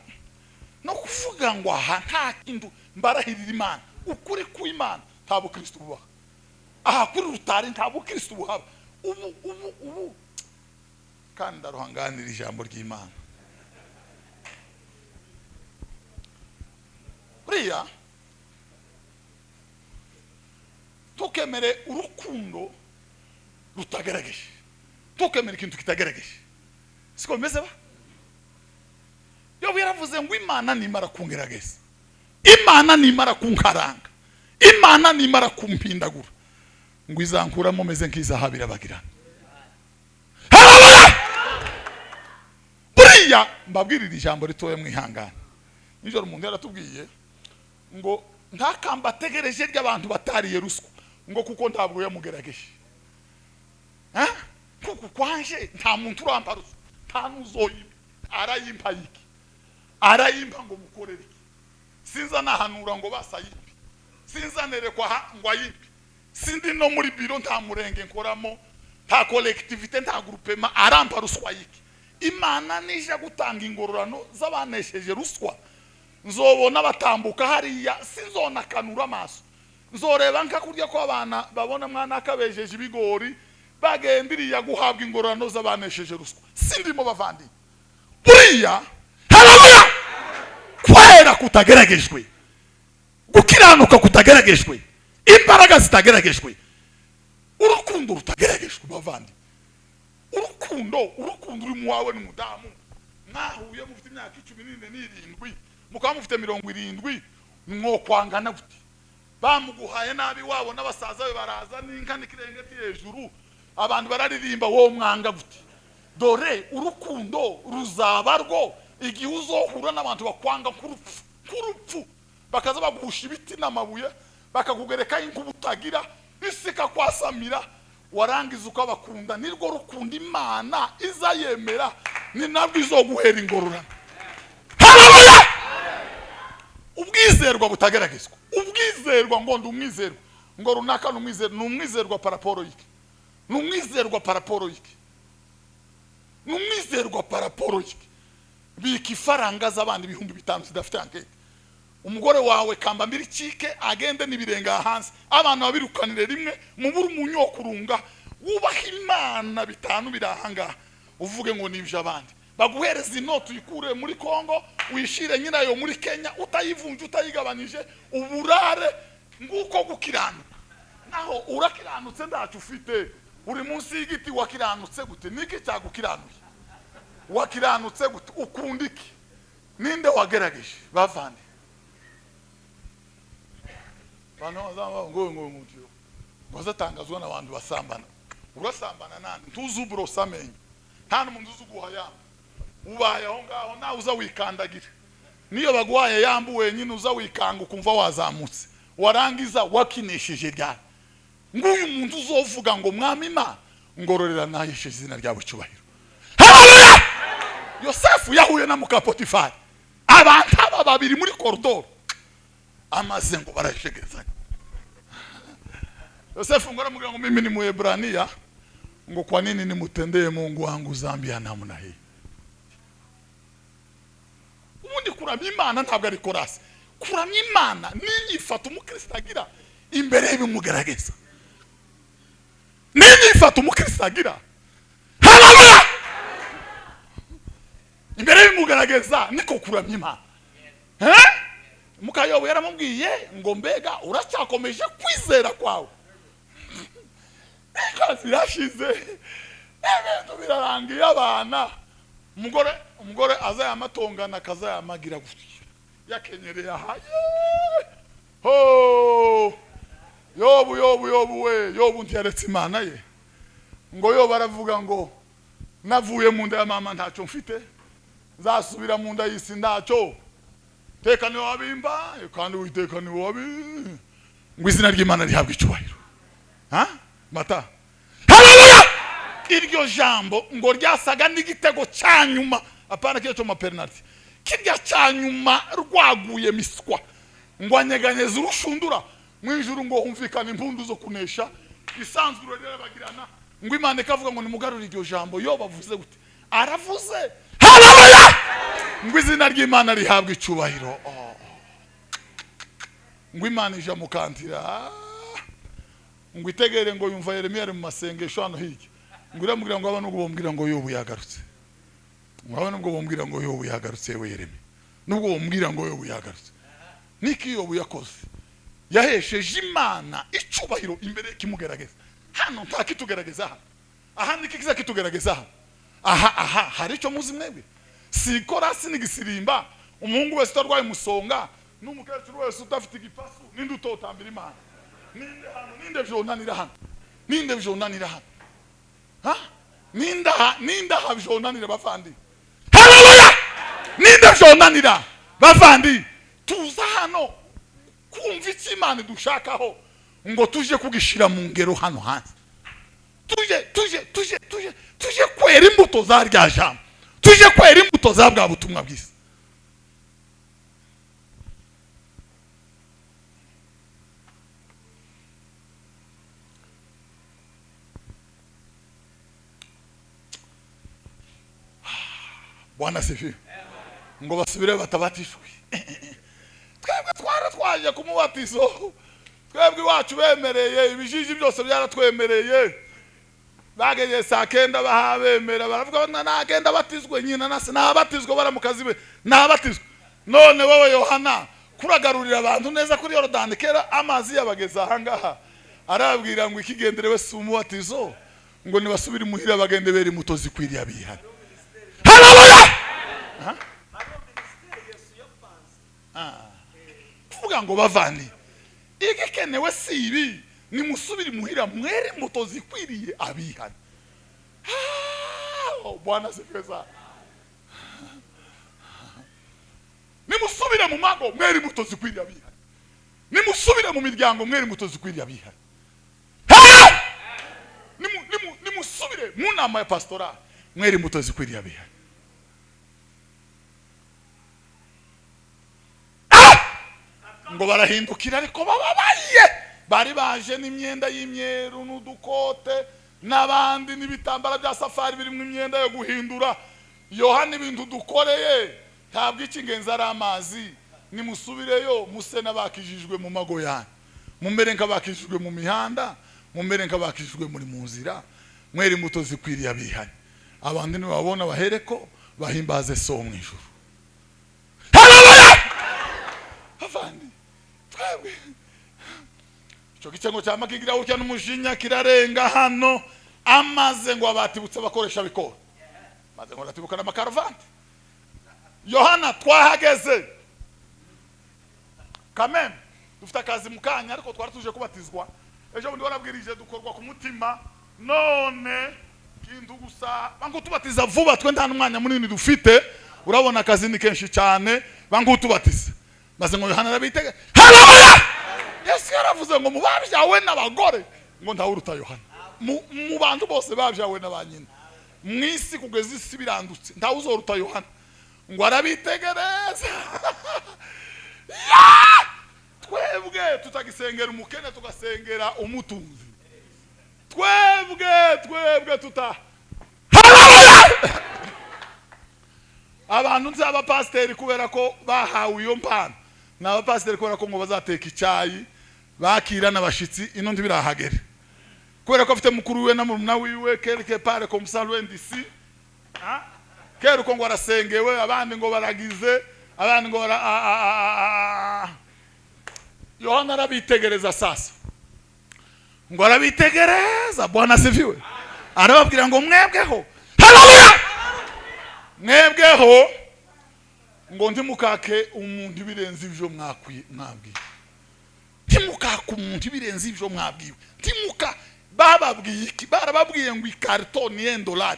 no kuvuga ngo nta kintu mbarahirira Imana, ukuri ku Imana nta bukristo buba. Kuri rutari nta bukristo buhaba. Ubu kandi ndaruhanganira ijambo ry'Imana. Buriya tukemere urukundo rutagerageje, tukemere ikintu kitagerageje, siko bimeze ba? Yo yobu yaravuze ngo imana nimara kungerageza, imana nimara kunkaranga, imana nimara kumpindagura, ngo izankuramo meze nk'izahabu irabagirana. Haleluya! Buriya mbabwirira ijambo ritoya mwihangana. Nijoro umuntu yaratubwiye ngo nta kamba ategereje ry'abantu batariye ruswa, ngo kuko ntabwo yamugerageje. Kuko kwanje nta muntu uramba ruswa, nta nuzoyimba, arayimpa yiki, arayimpa ngo mukorere iki, sinza nahanura ngo basayimbi, sinza nerekwa ngo ayimbi, sindi no muri biro nta murenge nkoramo, nta collectivité, nta groupement, arampa ruswa yiki. Imana nije gutanga ingororano z'abanesheje ruswa, nzobona batambuka hariya, sinzona kanura amaso, nzoreba nka kurya ko abana babona mwana akabejeje ibigori bagendiriye guhabwa ingororano z'abanesheje ruswa. Sindimo bavandi. Buriya haleluya, kwera kutageragejwe, gukiranuka kutageragejwe, imbaraga zitageragejwe, urukundo rutageragejwe bavandi. Urukundo uri mu wawe n'umudamu mwahuye mufite imyaka 17 mukaba mufite 70, mwo kwangana gute? Bamuguhaye nabi wabo n'abasaza be baraza n'inka n'ikirengeti hejuru, abantu bararirimba wo mwanga gute? Dore urukundo ruzabarwo igihe uzohura n'abantu bakwanga kurupfu, bakaza bagusha ibiti n'amabuye, bakakugereka inkubutagira isika kwasamira, warangiza ukabakunda. Nirwo rukundo Imana izayemera, ni nabwo izoguhera ingororano. Haleluya! Ubwizerwa butageragezwa, ubwizerwa ngo ndi umwizerwa, ngo runaka n'umwizerwa paraporo yiki, n'umwizerwa paraporo yiki, n'umwizerwa paraporo yiki, biki ifaranga z'abandi 5,000 zidafite ankete. Umugore wawe kamba mbiri cike agende nibirenga hanze, abantu babirukanire rimwe mubura umunyokurunga, wubaha Imana 5 birahanga, uvuge ngo nibije abandi. Baguhereza inoti uyikure muri Kongo, uyishire nyina yo muri Kenya, utayivunje utayigabanije, uburare nguko gukiranuka. Naho urakiranutse ndacu ufite, uri munsi y'igiti wakiranutse gute? Niki cyagukiranuye? Wakiranutse gute? Ukundiki? Ninde wagerageje bavandi? Bano ngo mutyo bazatangazwa n'abantu basambana. Urasambana nande? Ntuzuburo samenye, nta n'umuntu uzuguhaya, ubaye aho ngaho na uza wikandagira. Niyo bagwaye yambu wenyine uza wikanga ukumva wazamutse, warangiza wakinishije ryari. Nguyu muntu uzovuga ngo mwami Imana ngororera nayeshe izina ryawe cyubahiro. Haleluya! Yosefu yahuye na muka Potifari, abantu aba babiri muri koridoro, amaze ngo barashegezanya. Yosefu ngo aramubwira ngo mimi ni Muebrania, ngo kwa nini nimutendeye Mungu wangu Zambia namna hii? Ubundi kuramya Imana ntabwo ari korasi. Kuramya Imana ninyifata umukristo agira imbere y'ibimugerageza, ninyifata umukristo agira. Haleluya! Imbere y'ibimugerageza niko kuramya Imana. Mukayobo yaramubwiye ngo mbega uracyakomeje kwizera kwawe? Kazi rashize, ebintu birarangiye abana. Umugore azayamatongana akazayamagira gutya, yakenyereye ahaye. Yobu we, Yobu ntiyaretse Imana ye. Ngo Yobu baravuga ngo navuye mu nda ya mama ntacyo mfite, zasubira mu nda y'isi ntacyo. Teka ni wabimba, kandi Uwiteka ni wabi. Ngo izina ry'Imana rihabwe icyubahiro. Mata. Haleluya! Iryo jambo ngo ryasaga n'igitego cyanyuma, apana cyo ma penalty. Kirya cyanyuma rwaguye miswa. Ngo anyeganyeza urushundura mu ijuru, ngo humvikana impundu zo kunesha, isanzwe rirabagirana. Ngo Imana ikavuga ngo nimugarure iryo jambo. Yo bavuze gute? Aravuze. Haleluya! Ngo izina ry'Imana rihabwe icyubahiro. Ngo Imana ija mukantira, ngo itegere ngo yumva Yeremiya ari mu masengesho hano hirya. Ngo iramubwira ngo abantu bombwira ngo Yobu yagarutse. Ngo abantu bombwira ngo Yobu yagarutse we Yeremiya. Nubwo bombwira ngo Yobu yagarutse. Niki Yobu yakoze? Yahesheje Imana icyubahiro imbere kimugerageza. Hano ntakitugerageza hano. Aha niki kiza kitugerageza hano. Aha hari icyo muzi mwebwe. sikora sinigisirimba umuhungu wese utarwaye musonga n'umukecuru wese udafite igipasu ninde utotambira Imana ninde hano ninde vyonanira hano ninde vyonanira hano ha ninde havyonanira bavandi haleluya ninde vyonanira bavandi tuza hano kumva iki Imana dushakaho ngo tuje kugishira mu ngero hano hanze tuje kwera imbuto za rya jambo tuje kwera imbuto za bwa butumwa bwiza Bwana sifi ngo basubire batabatishwe twebwe twaje kumubatizo twebwe iwacu bemereye ibijiji byose byaratwemereye bageye saa kenda bahabemera baravuga nagenda batizwe nyina nase nabatizwe baramukazi be nabatizwe none wowe Yohana kuragarurira abantu neza kuri Yorodani kera amazi yabageza ahangaha arabwira ngo ikigenderewe si umubatizo ngo nibasubire muhira bagende beri muto zikwiriye abihana haleluya kuvuga ngo bavani igikenewe si ibi nimusubire muhira mwere muto zikwiriye abihana Bwana sifeza nimusubire mu mago mwere muto zikwiriye abihana nimusubire mu miryango mwere muto zikwiriye abihana nimusubire mu nama ya pastora mwere muto zikwiriye abihana ngo barahindukira ariko bababaye bari baje n'imyenda y'imyeru n'udukote n'abandi n'ibitambara bya safari birimo imyenda yo guhindura Yohana ibintu dukoreye ntabwo ikingenza ari amazi nimusubireyo muse n'abakijijwe mu mago yanyu mumbere nk'abakijijwe mu mihanda mumbere nk'abakijijwe muri mu nzira mwere imbuto zikwiriye abihanye abandi nibabona bahereko bahimbaze so mu ijuru haleluya avandi twebwe cyo gicengo cya makigira urya n'umujinya kirarenga hano amaze ngo abatibutse bakoresha bikora maze ngo atibuka n'amakaravante Yohana twahageze kameme dufite akazi mukanya ariko twari tuje kubatizwa ejo bundi warabwirije dukorwa ku mutima none kintu gusa bangu tubatiza vuba twe nta n'umwanya munini dufite urabona akazi ni kenshi cyane bangu tubatiza maze ngo Yohana arabitege haleluya Yesu yaravuze ngo mubabyawe n'abagore ngo ntawuruta Yohana mu bantu bose babyawe n'abanyina mwisi kugeza isi birandutse ntawuzoruta Yohana ngo arabitegereza twebwe tutagisengera umukene tugasengera umutunzi twebwe tuta abantu nzaba pasiteri kubera ko bahawe iyo mpano n'aba pasiteri kubera ko ngo bazateka icyayi bakira n'abashitsi ino ntibirahagere kubera ko afite mukuru we na murumuna wiwe quelque part comme ça loin d'ici kero ko ngo arasengewe abandi ngo baragize abandi ngo Yohana arabitegereza sasa ngo arabitegereza Bwana sifiwe arababwira ngo mwebweho haleluya mwebweho ngo ndimukake umuntu birenze ivyo mwabwiye ndimukake umuntu birenze ivyo mwabwiwe ndimuka bababwiye iki barababwiye ngo ikartoni $1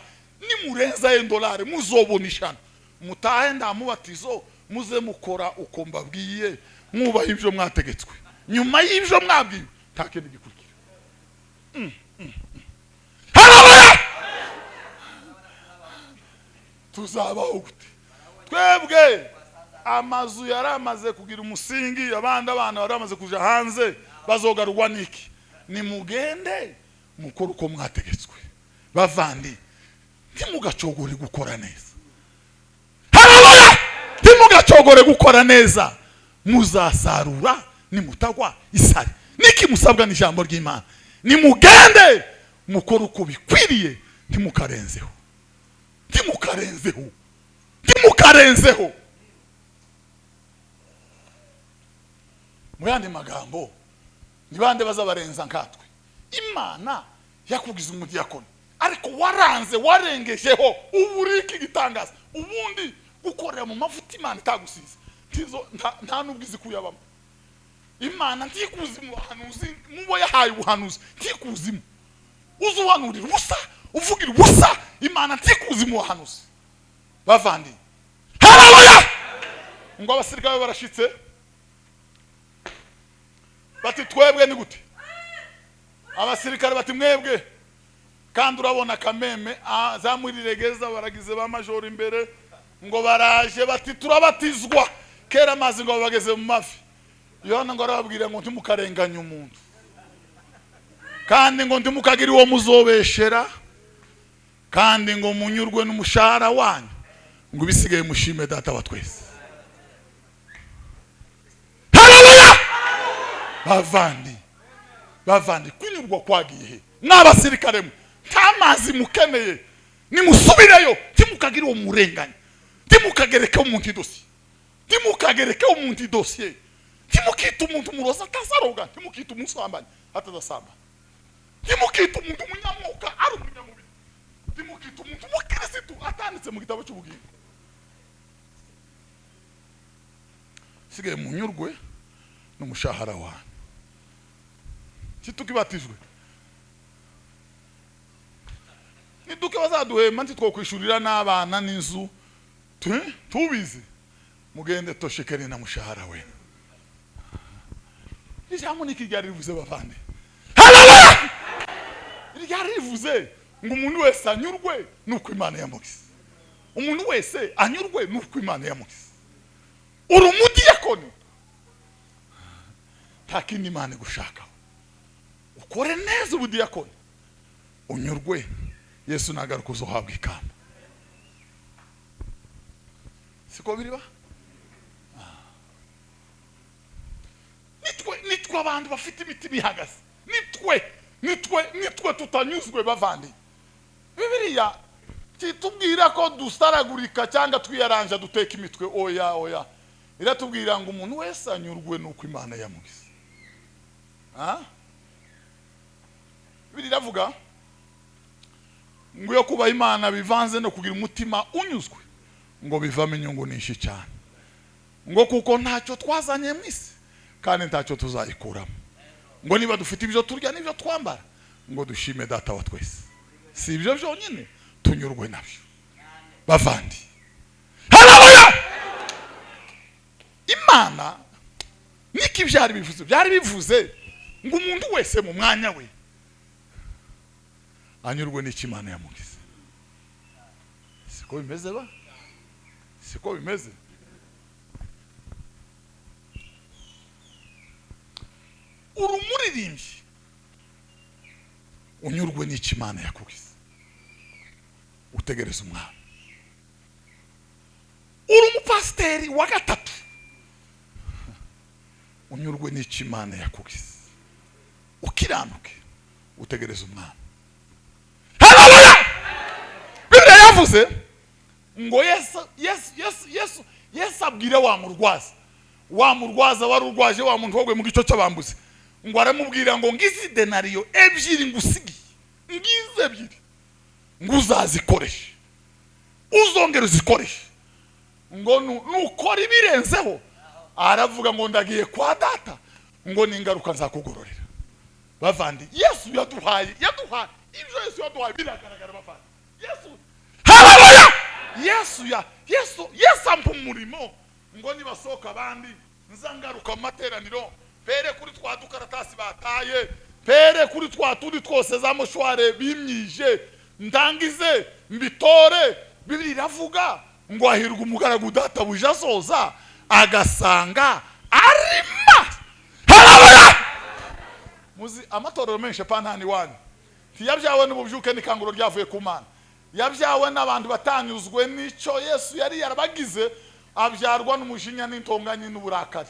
nimurenza $1 muzobonishana mutahe ndamubatizo muze mukora uko mbabwiye mwubaha ivyo mwategetswe nyuma y'ivyo mwabwiwe takende gikurikira haleluya tuzabaho gute twebwe amazu yaramaze kugira umusingi abana baramaze kuja hanze bazogarurwa niki nimugende mukora uko mwategetswe bavandi ntimugacogore gukora neza haleluya ntimugacogore gukora neza muzasarura nimutagwa isari niki musabwa n'ijambo ry'Imana nimugende mukora uko bikwiriye ntimukarenzeho muyandi magambo nibande bazabarenza nkatwe Imana yakugize umudiyakoni ariko waranze warengejeho uburiki gitangaza ubundi gukorera mu mavuta Imana itagusize nta nubwizi kuyabamo. Imana ntikuzi mu bahanuzi mubo yahaye ubuhanuzi ntikuzimu. Uzuhanurira ubusa uvugira ubusa Imana ntikuzi mu bahanuzi. Bavandi haleluya. Ngo abasirikare barashitse bati twebwe ni gute? Abasirikare bati mwebwe kandi urabona kameme zamuriregeza baragize ba major imbere ngo baraje bati turabatizwa kera amazi ngo bageze mu mafi. Yona ngo arababwira ngo ntimukarenganya umuntu kandi ngo ntimukagira uwo muzobeshera kandi ngo munyurwe n'umushahara wanyu ngo bisigaye mushime data wa twese. Haleluya. Bavandi kunyurwa kwagiye n'abasirikare mwe ntamazi mukeneye nimusubireyo timukagira uwo murenganya timukagereke umuntu idosiye timukagereke umuntu idosiye timukita umuntu muroza atazaroga timukita umusambanya atazasamba timukita umuntu munyamuka ari umunyamubiri timukita umuntu mukirisitu atanditse mu gitabo cy'ubugingo. Sigaye munyurwe n'umushahara wanyu. Tukibatijwe niduke bazaduhema ntitwokwishurira n'abana n'inzu tubizi mugende toshekere na mushahara we. Ijambo nikigari rivuze bavande. Haleluya. Rigari rivuze ngo umuntu wese anyurwe nuko Imana yamugize. Umuntu wese anyurwe nuko Imana yamugize. Urumudiyakoni takini Imana gushaka ukore neza ubudiyakoni unyurwe Yesu nagaruka uzohabwa ikamba. Siko biriba nitwe abantu bafite imiti bihagaze nitwe tutanyuzwe bavandi. Bibiliya kitubwira ko dustaragurika cyangwa twiyaranja duteka imitwe oya iratubwira ngo umuntu wese anyurwe nuko Imana yamugize. Bibiliya iravuga ngo yo kuba Imana bivanze no kugira umutima unyuzwe ngo bivamo inyungu nyinshi cyane ngo kuko ntacyo twazanye mu isi kandi ntacyo tuzayikuramo ngo niba dufite ibyo turya n'ibyo twambara ngo dushime data wa twese. Si ibyo byonyine tunyurwe nabyo bavandi. Haleluya. Imana niki byari bivuze ngo umuntu wese mu mwanya we anyurwe n'iki Imana yamugize. Siko bimeze ba? Siko bimeze. Urumuririmbyi unyurwe n'iki Imana yakugize utegereza umwana. Uri umupasiteri wa gatatu unyurwe n'iki Imana yakugize ukiranuke utegereza umwana. Haleluya. Bibiliya yavuze ngo Yesu abwire wa murwaza wari urwaje wa muntu wogwe mu gico cy'abambuzi ngo aramubwira ngo ngizi denariyo ebyiri ngusigiye ngize ebyiri nguzazikoresha uzongera uzikoresha ngo nukora ibirenzeho aravuga ngo ndagiye kwa data ngo ningaruka nzakugororera. Bavandi Yesu yaduhaye ibyo Yesu yaduhaye biragaragara bavandi. Haleluya. Yesu ampa umurimo ngo nibasohoka abandi nzangaruka mu materaniro pere kuri twa dukaratasi bataye pere kuri twa tundi twose za moshware bimyije ndangize mbitore. Bibiliya iravuga ngo ahirwa umugaragu data buje asoza agasanga arima. Haleluya. Muzi amatorero menshi pantani wanyu tiyabyawe n'ububyuke n'ikanguro ryavuye ku Mana yabyawe n'abantu batanyuzwe n'icyo Yesu yari yarabagize abyarwa n'umujinya n'intonganya n'uburakari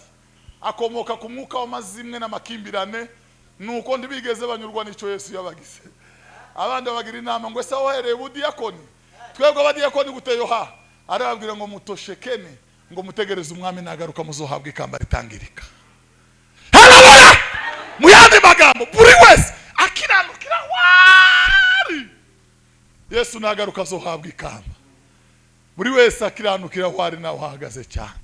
akomoka ku mwuka w'amazimwe n'amakimbirane nuko ndibigeze banyurwa n'icyo Yesu yabagize. Abandi bagira inama ngo ese wohereye ubudiyakoni twebwe abadiyakoni guteyo arababwira ngo mutoshekene ngo mutegereze umwami nagaruka muzohabwa ikamba ritangirika. Haleluya. Muyandi magambo buri wese akiranukira wari Yesu nagaruka azohabwa ikamba. buri wese akiranukira aho ari nawe ahagaze cyane.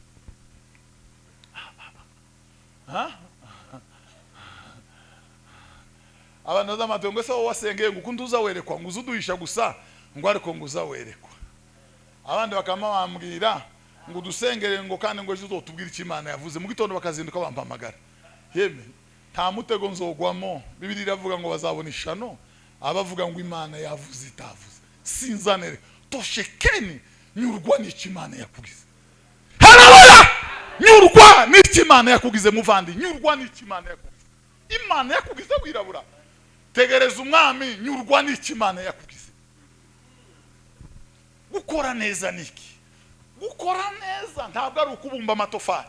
Abantu z'amatongo se wowe wasengeye ngo ukundi uzawerekwa ngo uzuduhisha gusa ngo ariko ngo uzawerekwa. Abandi bakama bambwira ngo dusengere ngo kandi ngo ejo uzotubwira icyo Imana yavuze, mu gitondo bakazinduka bampamagara. Yeme nta mutego nzogwamo. Bibiliya iravuga ngo bazabona ishano abavuga ngo Imana yavuze itavuze. Sinzanere toshekeni nyurwa n'icyo Imana yakugize. Haleluya! Nyurwa n'icyo Imana yakugize muvandi, nyurwa n'icyo Imana yakugize. Imana yakugize wirabura. Tegereza umwami, nyurwa n'icyo Imana yakugize. Gukora neza niki? Gukora neza ntabwo ari ukubumba amatofari.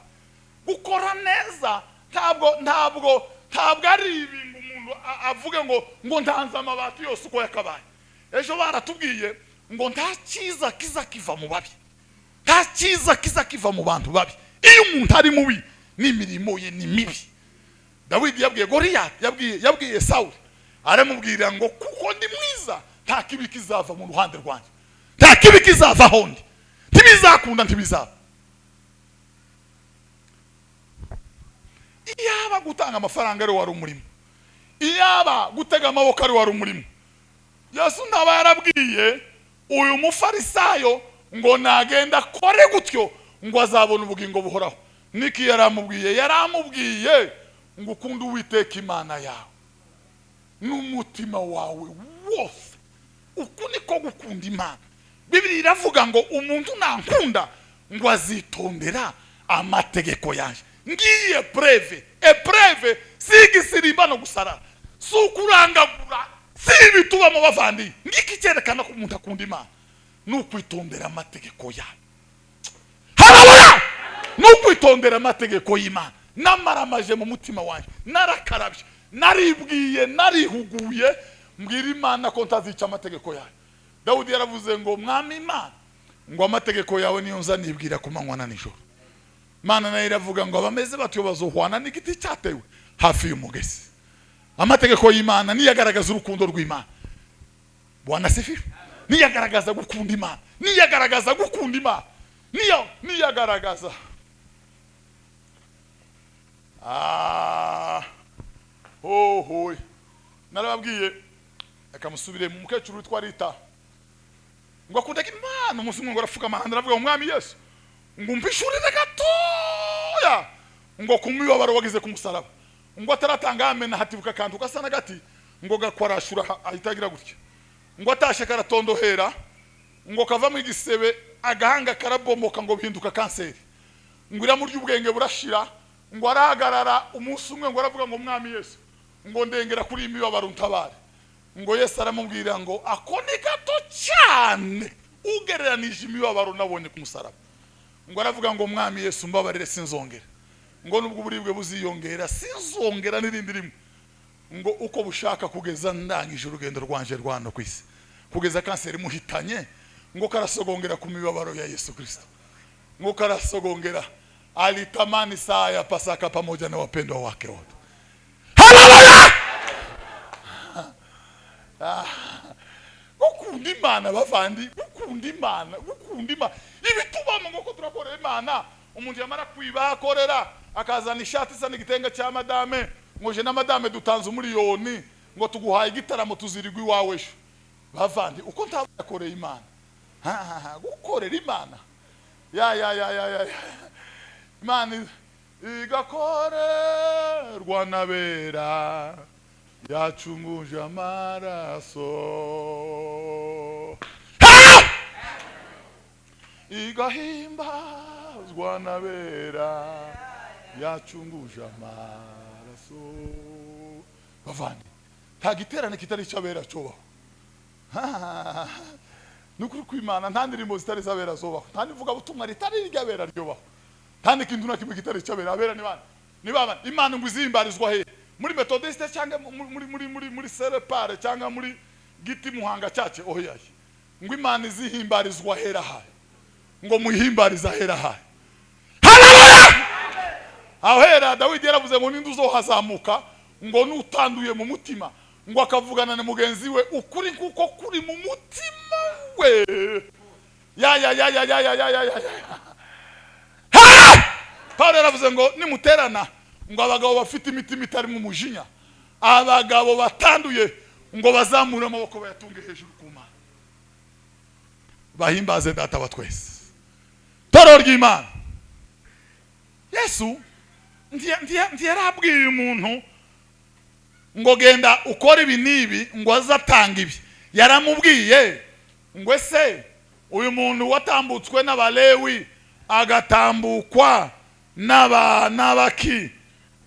Gukora neza ntabwo ari ibintu umuntu avuge ngo ndanze amabati yose uko yakabaye. Ejo baratubwiye ngo nta cyiza kiza kiva mu babi, nta cyiza kiza kiva mu bantu babi. Iyo umuntu ari mubi n'imirimo ye ni mibi. Dawidi yabwiye Goliyati, yabwiye Sawuli, aramubwira ngo kuko ndi mwiza nta kibi kizava mu ruhande rwanjye, nta kibi kizava hondi, ntibizakunda ntibizava. Iyaba gutanga amafaranga ari wari umurimo, iyaba gutega amaboko ari wari umurimo, Yesu ntaba yarabwiye uyu mufarisayo ngo nagenda kore gutyo ngo azabona ubugingo buhoraho. Niki yaramubwiye ngo ukunde Uwiteka Imana yawe n'umutima wawe wose. Uku niko gukunda Imana. Bibiliya iravuga ngo umuntu nankunda ngo azitondera amategeko yanjye. Ngiye preve sigisiriba no gusara sukurangagura sibituba mu bavandi. Ngiki cyerekana ko umuntu akunda Imana n'ukwitondera amategeko yayo. Haleluya! N'ukwitondera amategeko y'Imana. Namaramaje mu mutima wanjye, narakarabye, naribwiye, narihuguye, mbwira Imana ko ntazica amategeko yayo. Dawudi yaravuze ngo mwami Imana ngo amategeko yawe niyo nzanibwira ku manywa na nijoro. Imana nayo iravuga ngo abameze batyo bazohwana n'igiti cyatewe hafi y'umugezi. Amategeko y'Imana niyagaragaza urukundo rw'Imana. Bwana sifiwe. Niyagaragaza gukunda Imana, niyagaragaza gukunda Imana, niyagaragaza hoy narababwiye akamusubire mu mukecuru witwa Rita ngo akunda Imana. Umunsi umwe ngo arafuka amahanda aravuga umwami Yesu ngo umpishurire gatoya ngo kumwibabaro wagize ku musaraba, ngo ataratanga amena hatibuka kantu gasa na gati ngo gakwarashura ahitagira gutya, ngo atashe karatondohera ngo kava mu igisebe agahanga karabomoka ngo bihinduka kanseri, ngo iramurya ubwenge burashira, ngo arahagarara umunsi umwe ngo aravuga ngo umwami Yesu ngo ndengera kuri imibabaro ntabare. Ngo Yesu aramubwira ngo ako ni gato cyane ugereranije imibabaro nabonye ku musaraba. Ngo aravuga ngo umwami Yesu mbabarire sinzongera, ngo nubwo buribwe buziyongera sinzongera n'irindi rimwe, ngo uko bushaka kugeza ndangije urugendo rwanje rwano kwisi, kugeza kanseri muhitanye, ngo karasogongera ku mibabaro ya Yesu Kristo, ngo karasogongera alitamani saa ya Pasaka pamoja na wapendwa wake wote. Haleluya! Gukunda Imana bavandi, gukunda Imana. Ibitubamo ngo turakora Imana. Umuntu yamara kwiba akorera akazana ishati isa n'igitenga cya madame, ngo je na madame dutanze umuriyoni ngo tuguhaye igitaramo tuzirigwa iwawe ejo. Bavandi uko ntabakoreye Imana. Gukorera Imana. Ya. Imana igakorerwa nabera yacunguje amaraso, igahimbazwa nabera yacunguje amaraso. Bavandi nta giterane kitari cyabera cyobaho. Nukuri kw'Imana nta ndirimbo zitari zabera zobaho, nta nivuga butumwa ritari ryabera ryobaho, nta n'ikintu na kimwe kitari cyabera. Abera ni bana Imana ngo izimbarizwa he? Muri Methodiste cyangwa muri Serepare cyangwa muri Giti Muhanga cyace oyaye, ngo Imana izihimbarizwa hera haye, ngo muhimbariza hera haye. Haleluya! Aho hera Dawidi yaravuze ngo ninde uzohazamuka ngo nutanduye mu mutima, ngo akavugana na mugenzi we ukuri kuko kuri mu mutima we. Paulo yaravuze ngo nimuterana ngo abagabo bafite imitima itari mu mujinya, abagabo batanduye ngo bazamure amaboko bayatunge hejuru ku Mana, bahimbaze data wa twese. Toro ry'Imana. Yesu ntiyarabwiye umuntu ngo genda ukora ibi nibi ngo azatanga ibi. Yaramubwiye ngo ese uyu muntu watambutswe n'abalewi agatambukwa n'abaki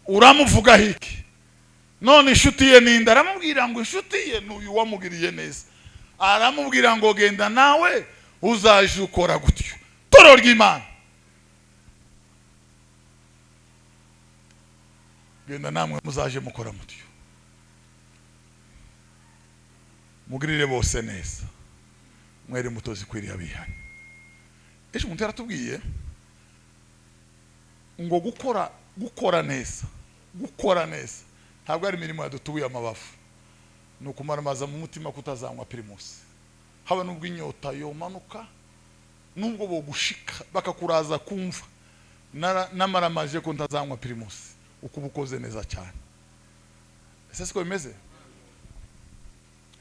uramuvuga hiki? None inshuti ye ninda? Aramubwira ngo inshuti ye n'uyu wamugiriye neza. Aramubwira ngo genda nawe uzaje ukora gutyo. Toro ry'Imana. Genda namwe muzaje mukora mutyo, mugirire bose neza, mwere mutozi kwiriye abihanye. Ejo umuntu yaratubwiye ngo gukora neza ntabwo ari imirimo yadutubuye amabavu, ni ukumaramaza mu mutima kutazanywa primus. Haba nubwo inyota yomanuka, nubwo bogushika bakakuraza kumva namaramaje ko ntazanywa primus, uko ubukoze neza cyane. Ese siko bimeze?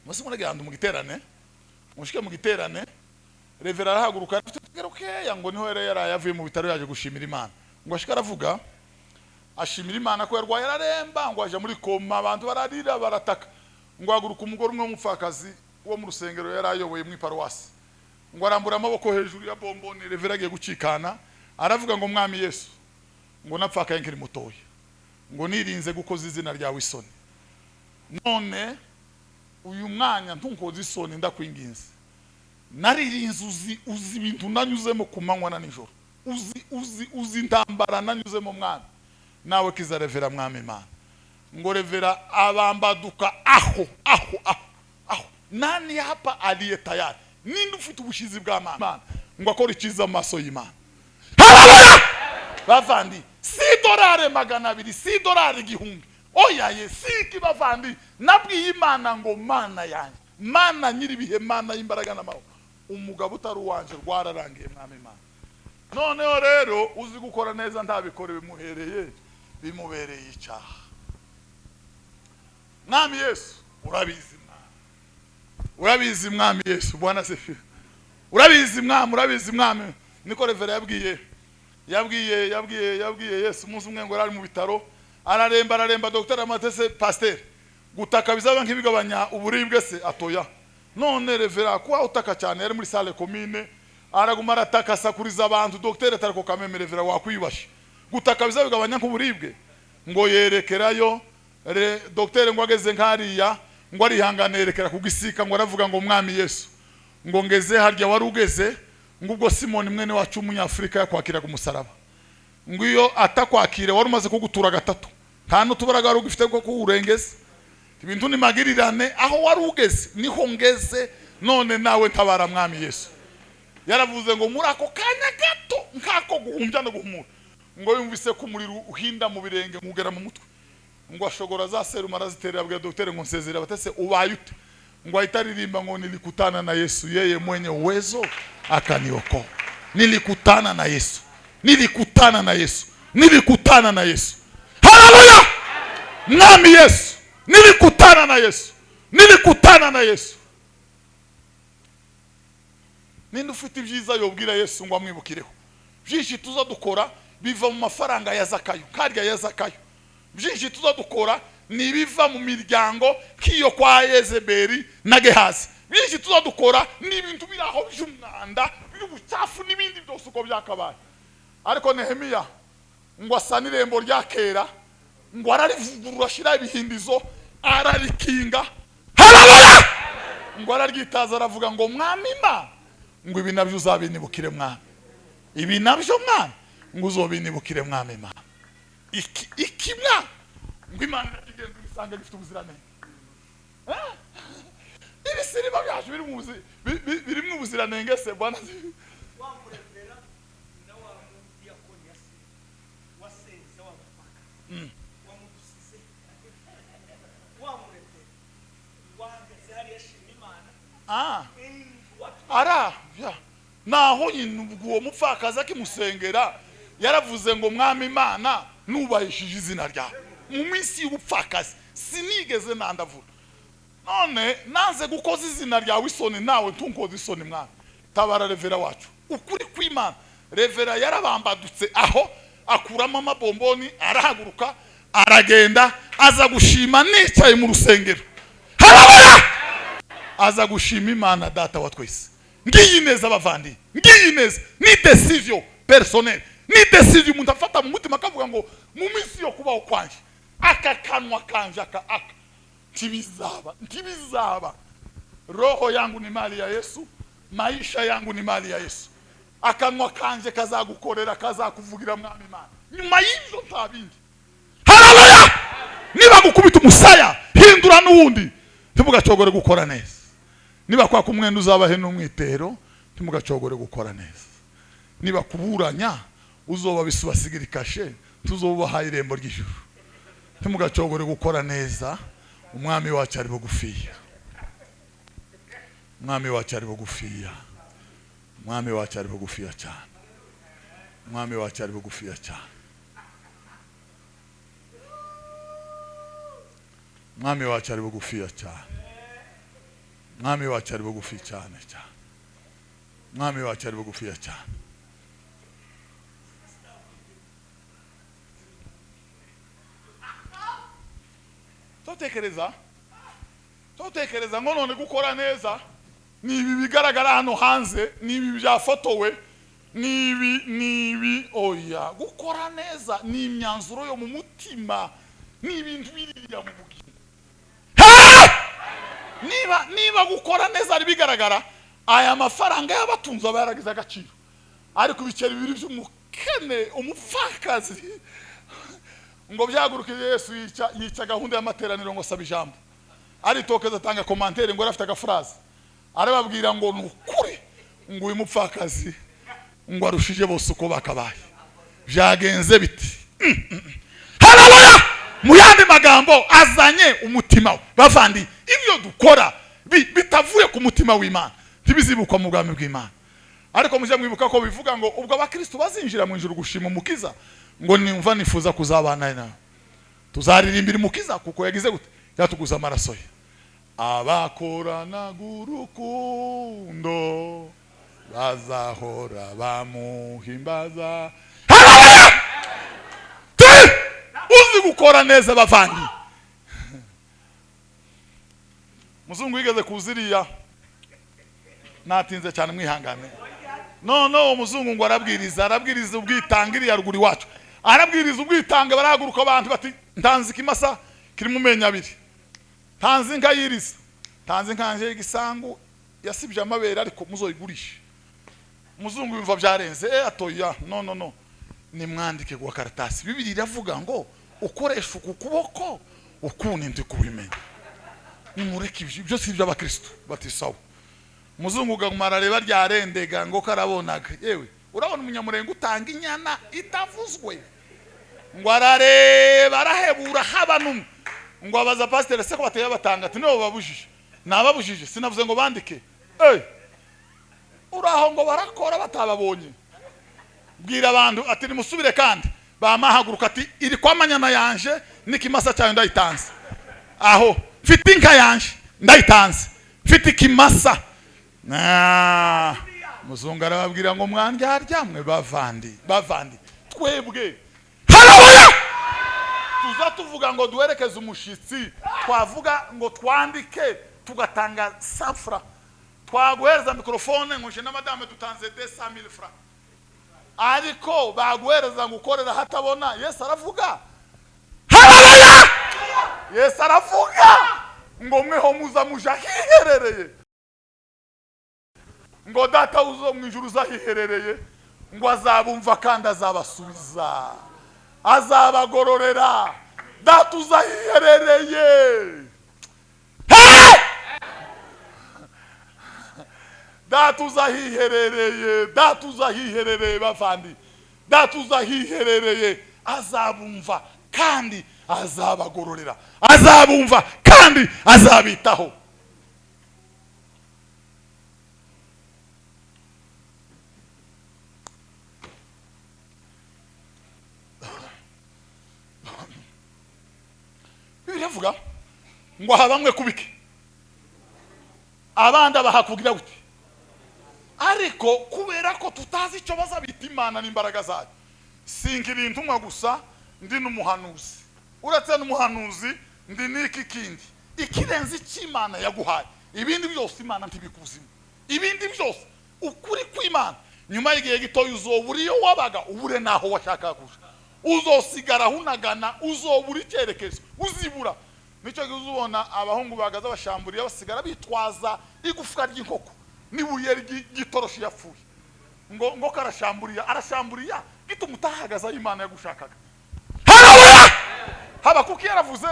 Musi muragenda mu giterane, mushike mu giterane, revera arahaguruka tugeruke ngo niho yarayavuye mu bitaro yaje gushimira Imana. Ngo ashika aravuga ashimira Imana ko yarwaye araremba, ngo aje muri koma, abantu bararira barataka. Ngo haguruka umugore umwe w'umupfakazi wo mu rusengero yarayoboye mu iparuwasi, ngo arambura amaboko hejuru ya bomboni, revera agiye gucikana, aravuga ngo Mwami Yesu, ngo napfakaye nkiri mutoya, ngo nirinze gukoza izina ryawe isoni, none uyu mwanya ntunkoze isoni ndakwinginze. Naririnze uzi ibintu nanyuzemo ku manywa na nijoro, uzi intambara nanyuzemo Mwami, nawe kiza revera Mwami Imana. Ngo revera abambaduka aho nani hapa aliye tayari, ninde ufite ubushizi bwa Mana ngo akora ikiza amaso y'Imana. Haleluya! Bavandi, si $200 200, si $100 oya ye siki bavandi, nabwiye Imana ngo Mana yanjye, Mana nyiribihe, Mana y'imbaraga n'amahoro, umugabo utari wanje rwararangiye Mwami Imana. Noneho rero uzi gukora neza ntabikore bimubereye icyaha. Mwami Yesu urabizi urabizi Mwami Yesu, Bwana sifiwe. Urabizi Mwami, niko revera yabwiye Yesu umunsi umwe ngo ari mu bitaro araremba Dr. Amatese pasteur gutaka bizaba nk'ibigabanya uburibwe se atoya. None revera kwa utaka cyane yari muri salle commune araguma arataka sakuriza abantu, Dr. atariko kameme revera wakwibashe gutaka bizaba bigabanya nk'uburibwe, ngo yerekerayo Dr. ngo ageze nkariya ngo arihangane yerekera kugisika, ngo aravuga ngo Mwami Yesu, ngo ngeze harya wari ugeze, ngo ubwo Simoni mwene wacu umunyafrika yakwakira ku musaraba, ngo iyo atakwakire wari umaze kugutura gatatu, nta n'utubaraga wari ugifite ko kuwurengeza. Ibintu ni magirirane, aho wari ugeze niho ngeze, none nawe ntabara Mwami Yesu. Yaravuze ngo muri ako kanya gato nkako guhumbya no guhumura, ngo yumvise ko umuriro uhinda mu birenge ngugera mu mutwe, ngo ashogora za serumu araziterera abwira Dr. ngo nsezera batese ubaye ute, ngo ahitaririmba ngo nilikutana na Yesu, yeye mwenye uwezo akaniokoa. Nilikutana na Yesu. Haleluya! Mwami Yesu, nilikutana na Yesu. Ninde ufite ibyiza yobwira Yesu ngo amwibukireho? Byinshi tuza dukora biva mu mafaranga ya zakayo, karya ya zakayo. Byinshi tuza dukora ni biva mu miryango kiyo kwa Yezebeli na Gehazi. Byinshi tuza dukora ni ibintu biraho by'umwanda, by'ubucafu n'ibindi byose uko byakabaye. Ariko Nehemiya ngo asana irembo rya kera, ngo ararivugurura ashira ibihindizo ararikinga. Haleluya! Ngo araryitaza aravuga ngo Mwami Imana, ngo ibi nabyo uzabinibukire Mwami, ibi nabyo Mwami ngo uzobinibukire Mwami Imana. Iki Mwami ngo Imana ikigenda isanga gifite ubuziranenge. Ibisiriba byacu biri mu buziranenge se Bwana. wamurevera na wa mudiyakoni wasenze wamupaka wamudusize wamurevera wahagaze hariya ashima Imana Ara ya naho nyine uwo mupfakazi akimusengera yaravuze ngo mwami Imana nubahishije izina ryawe mu minsi y'ubupfakazi sinigeze nandavura none nanze gukoza izina ryawe isoni nawe ntunkoze isoni mwami tabara revera wacu ukuri kw'Imana revera yarabambadutse aho akuramo amabomboni arahaguruka aragenda aza gushima nicaye mu rusengero haleluya aza gushima Imana data wa twese ngiyi neza bavandi ngiyi neza ni decision personnel ni decision umuntu afata mu mutima akavuga ngo mu minsi yo kubaho kwanje aka kanwa kanje aka ntibizaba roho yangu ni mali ya Yesu maisha yangu ni mali ya Yesu akanwa kanje kazagukorera kazakuvugira mwami Imana nyuma y'ivyo ntabindi haleluya niba gukubita umusaya hindura n'uwundi ntimugacogore gukora neza niba kwa kumwenda uzabahe n'umwitero ntimugacogore gukora neza niba kuburanya uzoba bisubasigira ikashe tuzobaha irembo ry'ijuru ntimugacogore gukora neza umwami wacu ari bugufiya umwami wacu ari bugufiya umwami wacu ari bugufiya cyane umwami wacu ari bugufiya cyane umwami wacu ari bugufiya cyane umwami wacu ari bugufi cyane cyane umwami wacu ari bugufiya cyane totekereza ngo none gukora neza ni ibi bigaragara hano hanze ni ibi byafotowe ni ibi oya gukora neza ni imyanzuro yo mu mutima ni ibintu biriya mu bugingo niba gukora neza ari bigaragara aya mafaranga y'abatunzi abaragize agaciro ariko biceri bibiri by'umukene umupfakazi ngo byagurukiye Yesu yica gahunda y'amateraniro ngo saba ijambo ari tokeza atanga commentaire ngo arafite agafraze arababwira ngo nukuri ngo uyu mupfakazi ngo arushije bose uko bakabaye byagenze biti haleluya mu yandi magambo azanye umutima bavandi ibyo dukora bitavuye ku mutima w'Imana ntibizibukwa mu bwami bw'Imana ariko mujya mwibuka ko bivuga ngo ubwo abakristo bazinjira mu ijuru gushima umukiza ngo nimva nifuza kuzabana nawe tuzaririmbira umukiza kuko yagize gute yatuguza amaraso ye abakorana gurukundo bazahora bamuhimbaza haleluya uzi gukora neza bavandi muzungu yigeze kuziriya natinze cyane mwihangane no umuzungu ngo arabwiriza ubwitangiriya ruguri wacu arabwiriza ubwitange barahaguruka abantu bati ntanzi kimasa kiri mu menya abiri ntanzi inka yiriza ntanzi nkanje y'igisangu yasibye amabere ariko muzoyigurisha umuzungu yumva byarenze atoya no ni mwandike kwa karatasi Bibiliya iravuga ngo ukoresha ukuboko ukuninde kubimenya nimureke ibyo si by'abakristo bati sawa umuzungu gagumara reba ryarendega ngo karabonaga yewe urabona umunyamurenge utanga inyana itavuzwe ngo arareba arahebura haba numwe ngo abaza pasteur se ko bateye batanga ati nibo babujije nababujije sinavuze ngo bandike uraho ngo barakora batababonye bwira abantu ati nimusubire kandi bamahaguruka ati iri kwamanyana yanje nikimasa cyayo ndayitanze aho mfite inka yanje ndayitanze mfite ikimasa muzungu arababwira ngo mwandyamwe bavandi twebwe haleluya tuza tuvuga ngo duherekeze umushitsi twavuga ngo twandike tugatanga safra twaguhereza mikrofone ngo je na madame dutanze 200,000 francs ariko baguhereza ngo ukorera hatabona Yesu aravuga haleluya Yesu aravuga ngo mweho muza muja hiherereye ngo data uzo mu ijuru zahiherereye ngo azabumva kandi azabasubiza azabagororera data uzahiherereye data uzahiherereye bavandi data uzahiherereye azabumva kandi azabagororera azabumva kandi azabitaho ngo habamwe kubiki abandi bahakugira gute ariko kubera ko tutazi icyo bazabita imana n'imbaraga zayo sinkiri intumwa gusa ndi n'umuhanuzi uretse n'umuhanuzi ndi n'iki kindi ikirenze cy'Imana yaguhaye ibindi byose Imana ntibikuzimo ibindi byose ukuri kw'Imana nyuma y'igihe gito uzoburiyo wabaga ubure naho washaka kuja uzosigara hunagana uzobura icyerekezo uzibura nicyo uzubona abahungu bagaza bashamburiye basigara bitwaza igufwa ry'inkoko nibuye ry'itoroshi yapfuye ngo karashamburiya arashamburiya gituma utahagaza Imana yagushakaga haleluya haba kuki yaravuze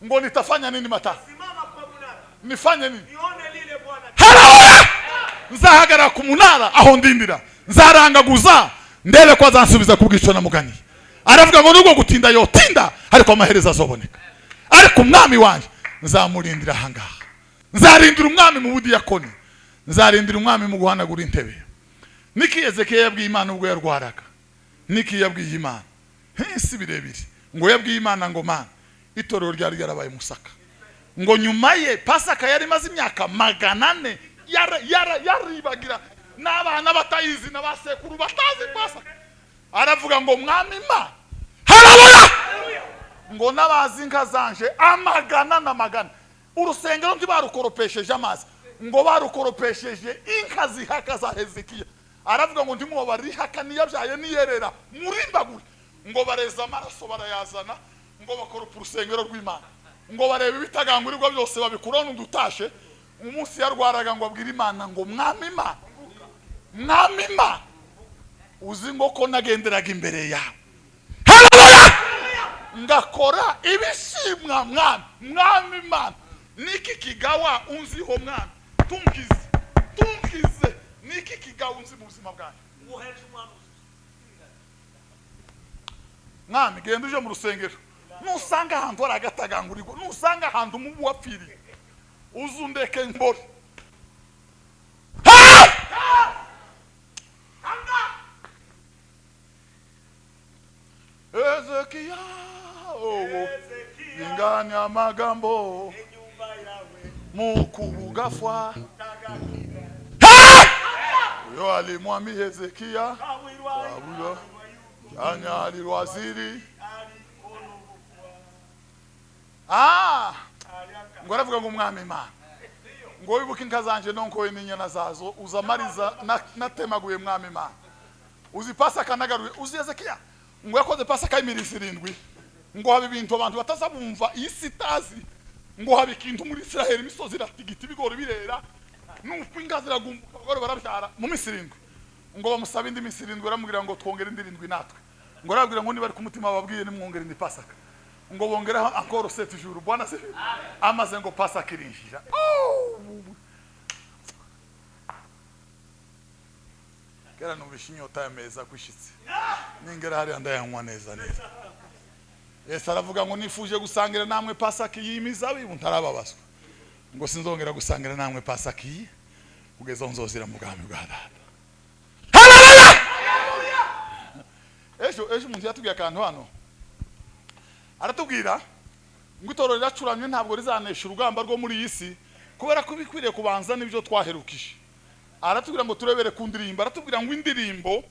ngo nitafanya nini mata nifanye nini haleluya nzahagara ku munara aho ndindira nzarangaguza ndebe ko azansubiza kubwico na mugani aravuga ngo nubwo gutinda yotinda ariko amaherezo azoboneka ariko umwami wanje nzamurindira hangaha nzarindira umwami mu budiyakoni nzarindira umwami mu guhanagura intebe niki Ezekiya yabwiye Imana ubwo yarwaraga niki yabwiye Imana si birebire ngo yabwiye Imana ngo Mana itorero ryari yarabaye musaka ngo nyuma ye Pasaka yari maze imyaka 400 yaribagira n'abana batayizi n'abasekuru batazi Pasaka aravuga ngo mwami Imana haleluya ngo nabazi inka zanje amagana n'amagana urusengero ntibarukoropesheje amazi ngo barukoropesheje inka zihaka za Hezekiya aravuga ngo ndimo barihaka niyabyaye niyerera murimbagure ngo bareza amaraso barayazana ngo bakoropa urusengero rw'Imana ngo barebe ibitagangurirwa byose babikurana udutashe umunsi yarwaraga ngo abwira Imana ngo mwami Imana uzi ngo ko nagenderaga imbere yawe haleluya ngakora ibishimwa mwami Imana niki kigawa unziho mwami tunkize niki kigawa unzi mu buzima bwanjye mwami genda uje mu rusengero nusanga ahantu hari agatagangurirwa nusanga ahantu umubu wapfiriye uzundeke mbore Ezekiya inganya amagambo mukubugafwa yo alimwami Hezekiya abulo anya alirwaziri ngo aravuga ngo umwami Imana ngo wibuke inka zanje nonkoye n'inyana zazo uzamariza natemaguye mwami Imana uzi Pasaka nagaruye uzi Hezekiya ngo yakoze Pasaka y'iminsi 7 ngo habe ibintu abantu batazabumva isitazi ngo habe ikintu muri Israel imisozi iratigita ibigori birera nuko inka ziragumbuka abagore barabyara mu minsi 7 ngo bamusaba indi minsi 7 baramubwira ngo twongere indi 7 natwe ngo arabwira ngo niba ari ku mutima babwiye nimwongere indi Pasaka ngo bongeraho encore 7 jours bwana se amaze ngo Pasaka irinjira kera nubishinyota yameza kwishitse ningera hari andayanywa neza Yesu aravuga ngo nifuje gusangira namwe Pasaka y'imizabibu ntarababaswa ngo sinzongera gusangira namwe Pasaka kugeza nzozira mu bwami bwa Data haleluya ejo umuntu yatubwiye akantu hano aratubwira ngo itorero riracuramye ntabwo rizanesha urugamba rwo muri iyi si kubera ko bikwiriye kubanza n'ibyo twaherukije aratubwira ngo turebere ku ndirimbo aratubwira ngo indirimbo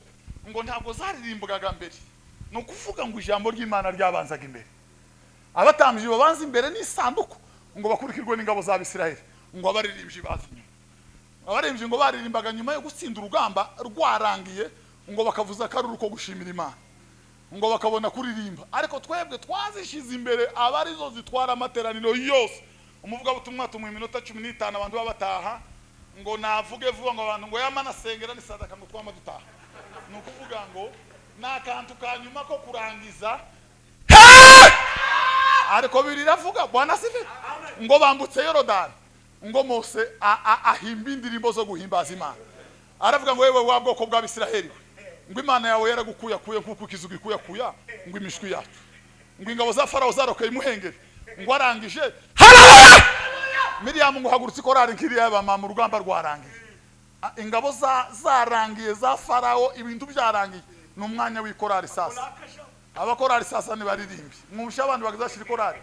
ngo ntabwo zaririmbwaga mbere no kuvuga ngo ijambo ry'Imana ryabanzaga imbere abatambyi babanza imbere n'isanduku ngo bakurikirwe n'ingabo za Isirayeli ngo abaririmbyi bazinye abaririmbyi ngo baririmbaga nyuma yo gutsinda urugamba rwarangiye ngo bakavuza karuru ko gushimira Imana ngo bakabona kuririmba ariko twebwe twazishize imbere abarizo zitwara amateraniro yose umuvuga butumwa tumwe iminota 15 abantu babataha ngo navuge vuba ngo abantu ngo yamana sengera ni sadaka ngo twama dutaha nukuvuga ngo nakantu kanyuma ko kurangiza ariko biriravuga bwana sife ngo bambutse Yorodani ngo Mose ahimba indirimbo zo guhimbaza Imana aravuga ngo wewe wa bwoko bwa Isiraheli ngo Imana yawe yaragukuyakuye nkuko kizuga kuyakuya ngo imishwi yacu ngo ingabo za Farao zarokeye imuhengeri ngo arangije haleluya Miriam ngo hagurutse korari nkiri y'abama mu rugamba rwarangiye ingabo zarangiye za Farao ibintu byarangiye n'umwanya w'ikorari sasa abakorari sasa ni baririmbi mwumsha abantu bagazashira korari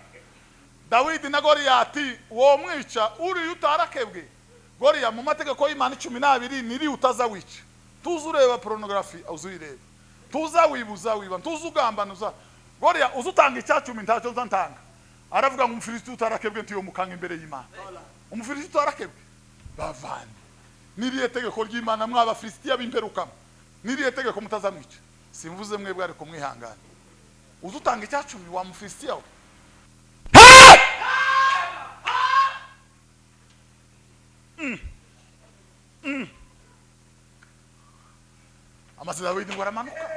Dawidi na Goliyati uwo mwica uri utarakebwe. Goliya mu mategeko y'Imana 12 niri utazawica. Tuza ureba pornography uzuyireba. Tuza wibuza wiba, tuza ugambanuza. Goliya uzutanga icyacumi ntacyo nzantanga. Aravuga ngo umufilisti utarakebwe ntiyo mukanga imbere y'Imana. Umufilisti utarakebwe bavani. Niriye tegeko ry'Imana mwaba Filistiya bimperukamo. Niriye tegeko mutazamwica. Simvuze mwebwe ariko mwihangana. Uzutanga icyacumi wa mufilistiya we. Amaze Dawidi ngo aramanuka.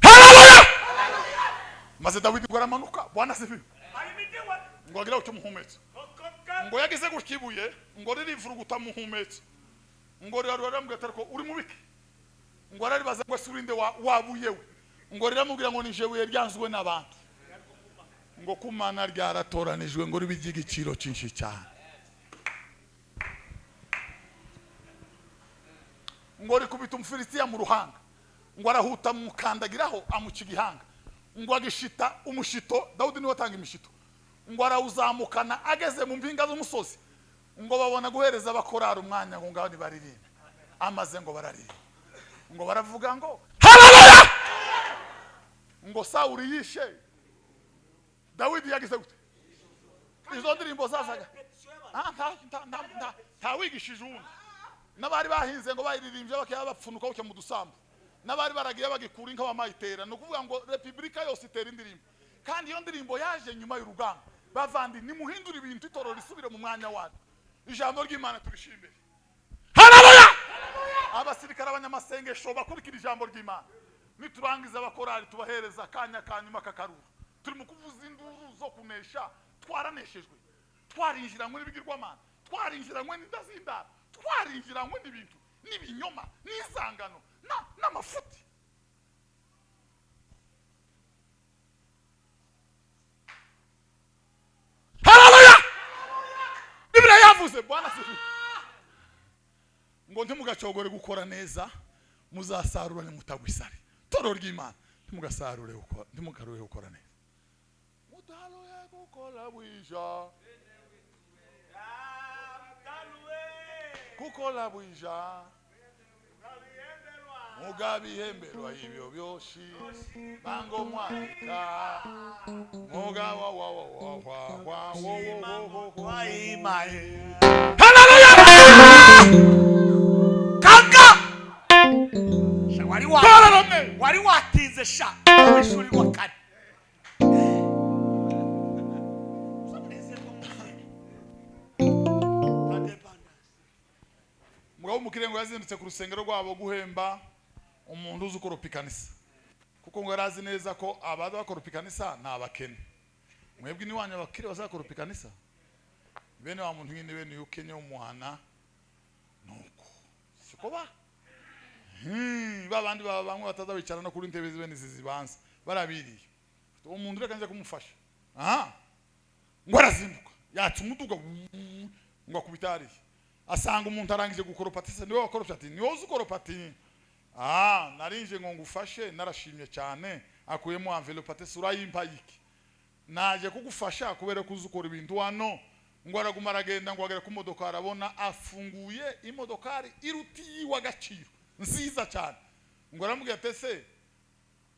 Haleluya! Maze Dawidi ngo aramanuka. Bwana sifiwe. Ngo agira ucyo muhumetso. Ngo yagize gukibuye, ngo ririvuruguta muhumetso. Ngo riraramubwira ati ko uri mubiki. Ngo araribaza ngo surinde wabuyewe. Ngo riramubwira ngo nijewe ryanzwe n'abantu. Ngo kumana ryaratoranijwe ngo ribigi igiciro cyinshi cyane. Ngo rikubita umufilistiya mu ruhanga. Ngo arahuta mukandagiraho amuca igihanga. Ngo agishita umushito, Dawidi niwe atanga imishito. Ngo arawuzamukana ageze mu mpinga z'umusozi. Ngo babona guhereza abakorara umwanya ngo ngaho nibaririmbe. Amaze ngo bararirimba. Ngo baravuga ngo haleluya! Ngo Sawuli yishe. Dawidi yagize gute? Izo ndirimbo zazaga. Nta wigishije undi. Nabari bahinze ngo bayiririmbye bakaya bapfunuka uke mu dusambu. Nabari baragiye bagikura inka bamayitera. No kuvuga ngo Republika yose itera indirimbo. Kandi iyo ndirimbo yaje nyuma y'urugamba. Bavandi nimuhindura ibintu itoro risubire mu mwanya wano. Ijambo ry'Imana turishimire. Haleluya! Abasirikare abanyamasengesho bakurikira ijambo ry'Imana. Niturangiza abakorari tubahereza kanya kanyuma kakaruru. Turi mu kuvuza induru zo kunesha, twaraneshejwe. Twarinjiranywe n'ibigirwamana, twarinjiranywe n'indazindara, twarinjiranywe n'ibintu, n'ibinyoma, n'izangano, n'amafuti. Haleluya! Biblia yavuze Bwana sifiwe. Ngo ntimugacogore gukora neza, muzasarura nimutagwisare. Toro ry'Imana, ntimugasarure uko, ntimugaruye gukora neza. Mudaloye gukora bwija. Kukola bwija. Mugabihemberwa ibyo byoshi. Bango mwaka. Muga wa imaye. Haleluya! Kanga! Wari watinze sha. Wishuri wa kane. Mugabo mukirengo yazindutse ku rusengero rwabo guhemba umuntu uzi ukoropikanisa. Kuko ngo yarazi neza ko abaza bakoropikanisa ntabakene. Mwebwe ni wanya bakire bazakoropikanisa. Bene wa muntu nyine bene yukenye umuhana nuko. Siko ba? Babandi bamwe batazabicara no kuri intebe zibene zizibanza. Barabiriye. Umuntu reka nje kumufasha. Ngo arazinduka. Yatse umuduga ngo akubitari. Asanga umuntu arangije gukoropatisa niwe wakoropati niwe uzukoropati. Narinje ngo ngufashe narashimye cyane akuyemo envelope atese urayimpa yiki. Naje kugufasha kubera kuzukora ibintu hano ngo araguma aragenda ngo agere ku modoka arabona afunguye imodokari iruti wagaciro nziza cyane. Ngo aramubwira atese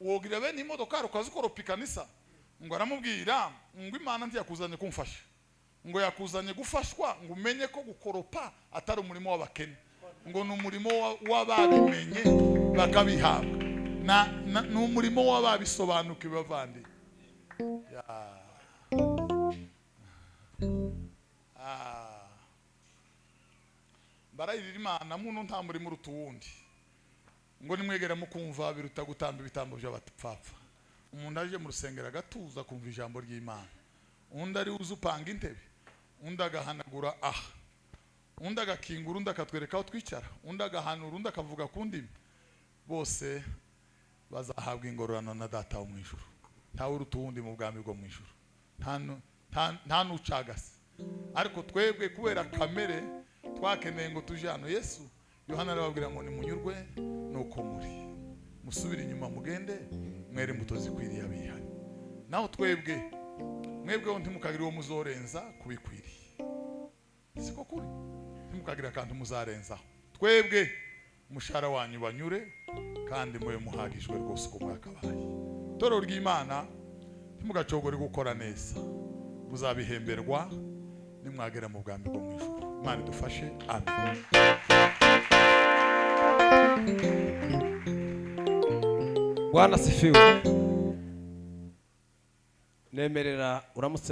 wogira bene imodokari ukazukoropikanisa. Ngo aramubwira ngo Imana ntiyakuzanye kumfasha. Ngo yakuzanye gufashwa ngo umenye ko gukoropa atari umurimo w'abakene. Ngo ni umurimo w'ababimenye bakabihabwa. Ni umurimo w'ababisobanukiwe bavandi. Barayirira Imana muntu nta murimo urutuwundi. Ngo nimwegera mukumva biruta gutamba ibitambo by'abatupfapfa. Umuntu aje mu rusengero agatuza kumva ijambo ry'Imana. Undi ari uzupanga intebe. Undi agahanagura undi agakingura undi akatwereka aho twicara. Undi agahanura undi akavuga ku ndimi. Bose bazahabwa ingororano na Data wo mu ijuru. Nta urutuwundi mu bwami bwo mu ijuru. Nta nucagase. Ariko twebwe kubera kamere twakeneye ngo tuje hano. Yesu Yohana arababwira ngo nimunyurwe nuko muri. Musubire inyuma mugende mwere imbuto zikwiriye abihari. Naho twebwe mwebweho ntimukagira uwo muzorenza kubikwiriye, siko kuri? Ntimukagira kandi muzarenzaho. Twebwe umushahara wanyu banyure kandi mwe muhagijwe rwose uko mwakabaye. Toro ry'Imana ntimugacogore gukora neza, muzabihemberwa nimwagera mu bwami bwo mu ijuru. Imana idufashe, amen. Bwana sifiwe. Nemerera uramutse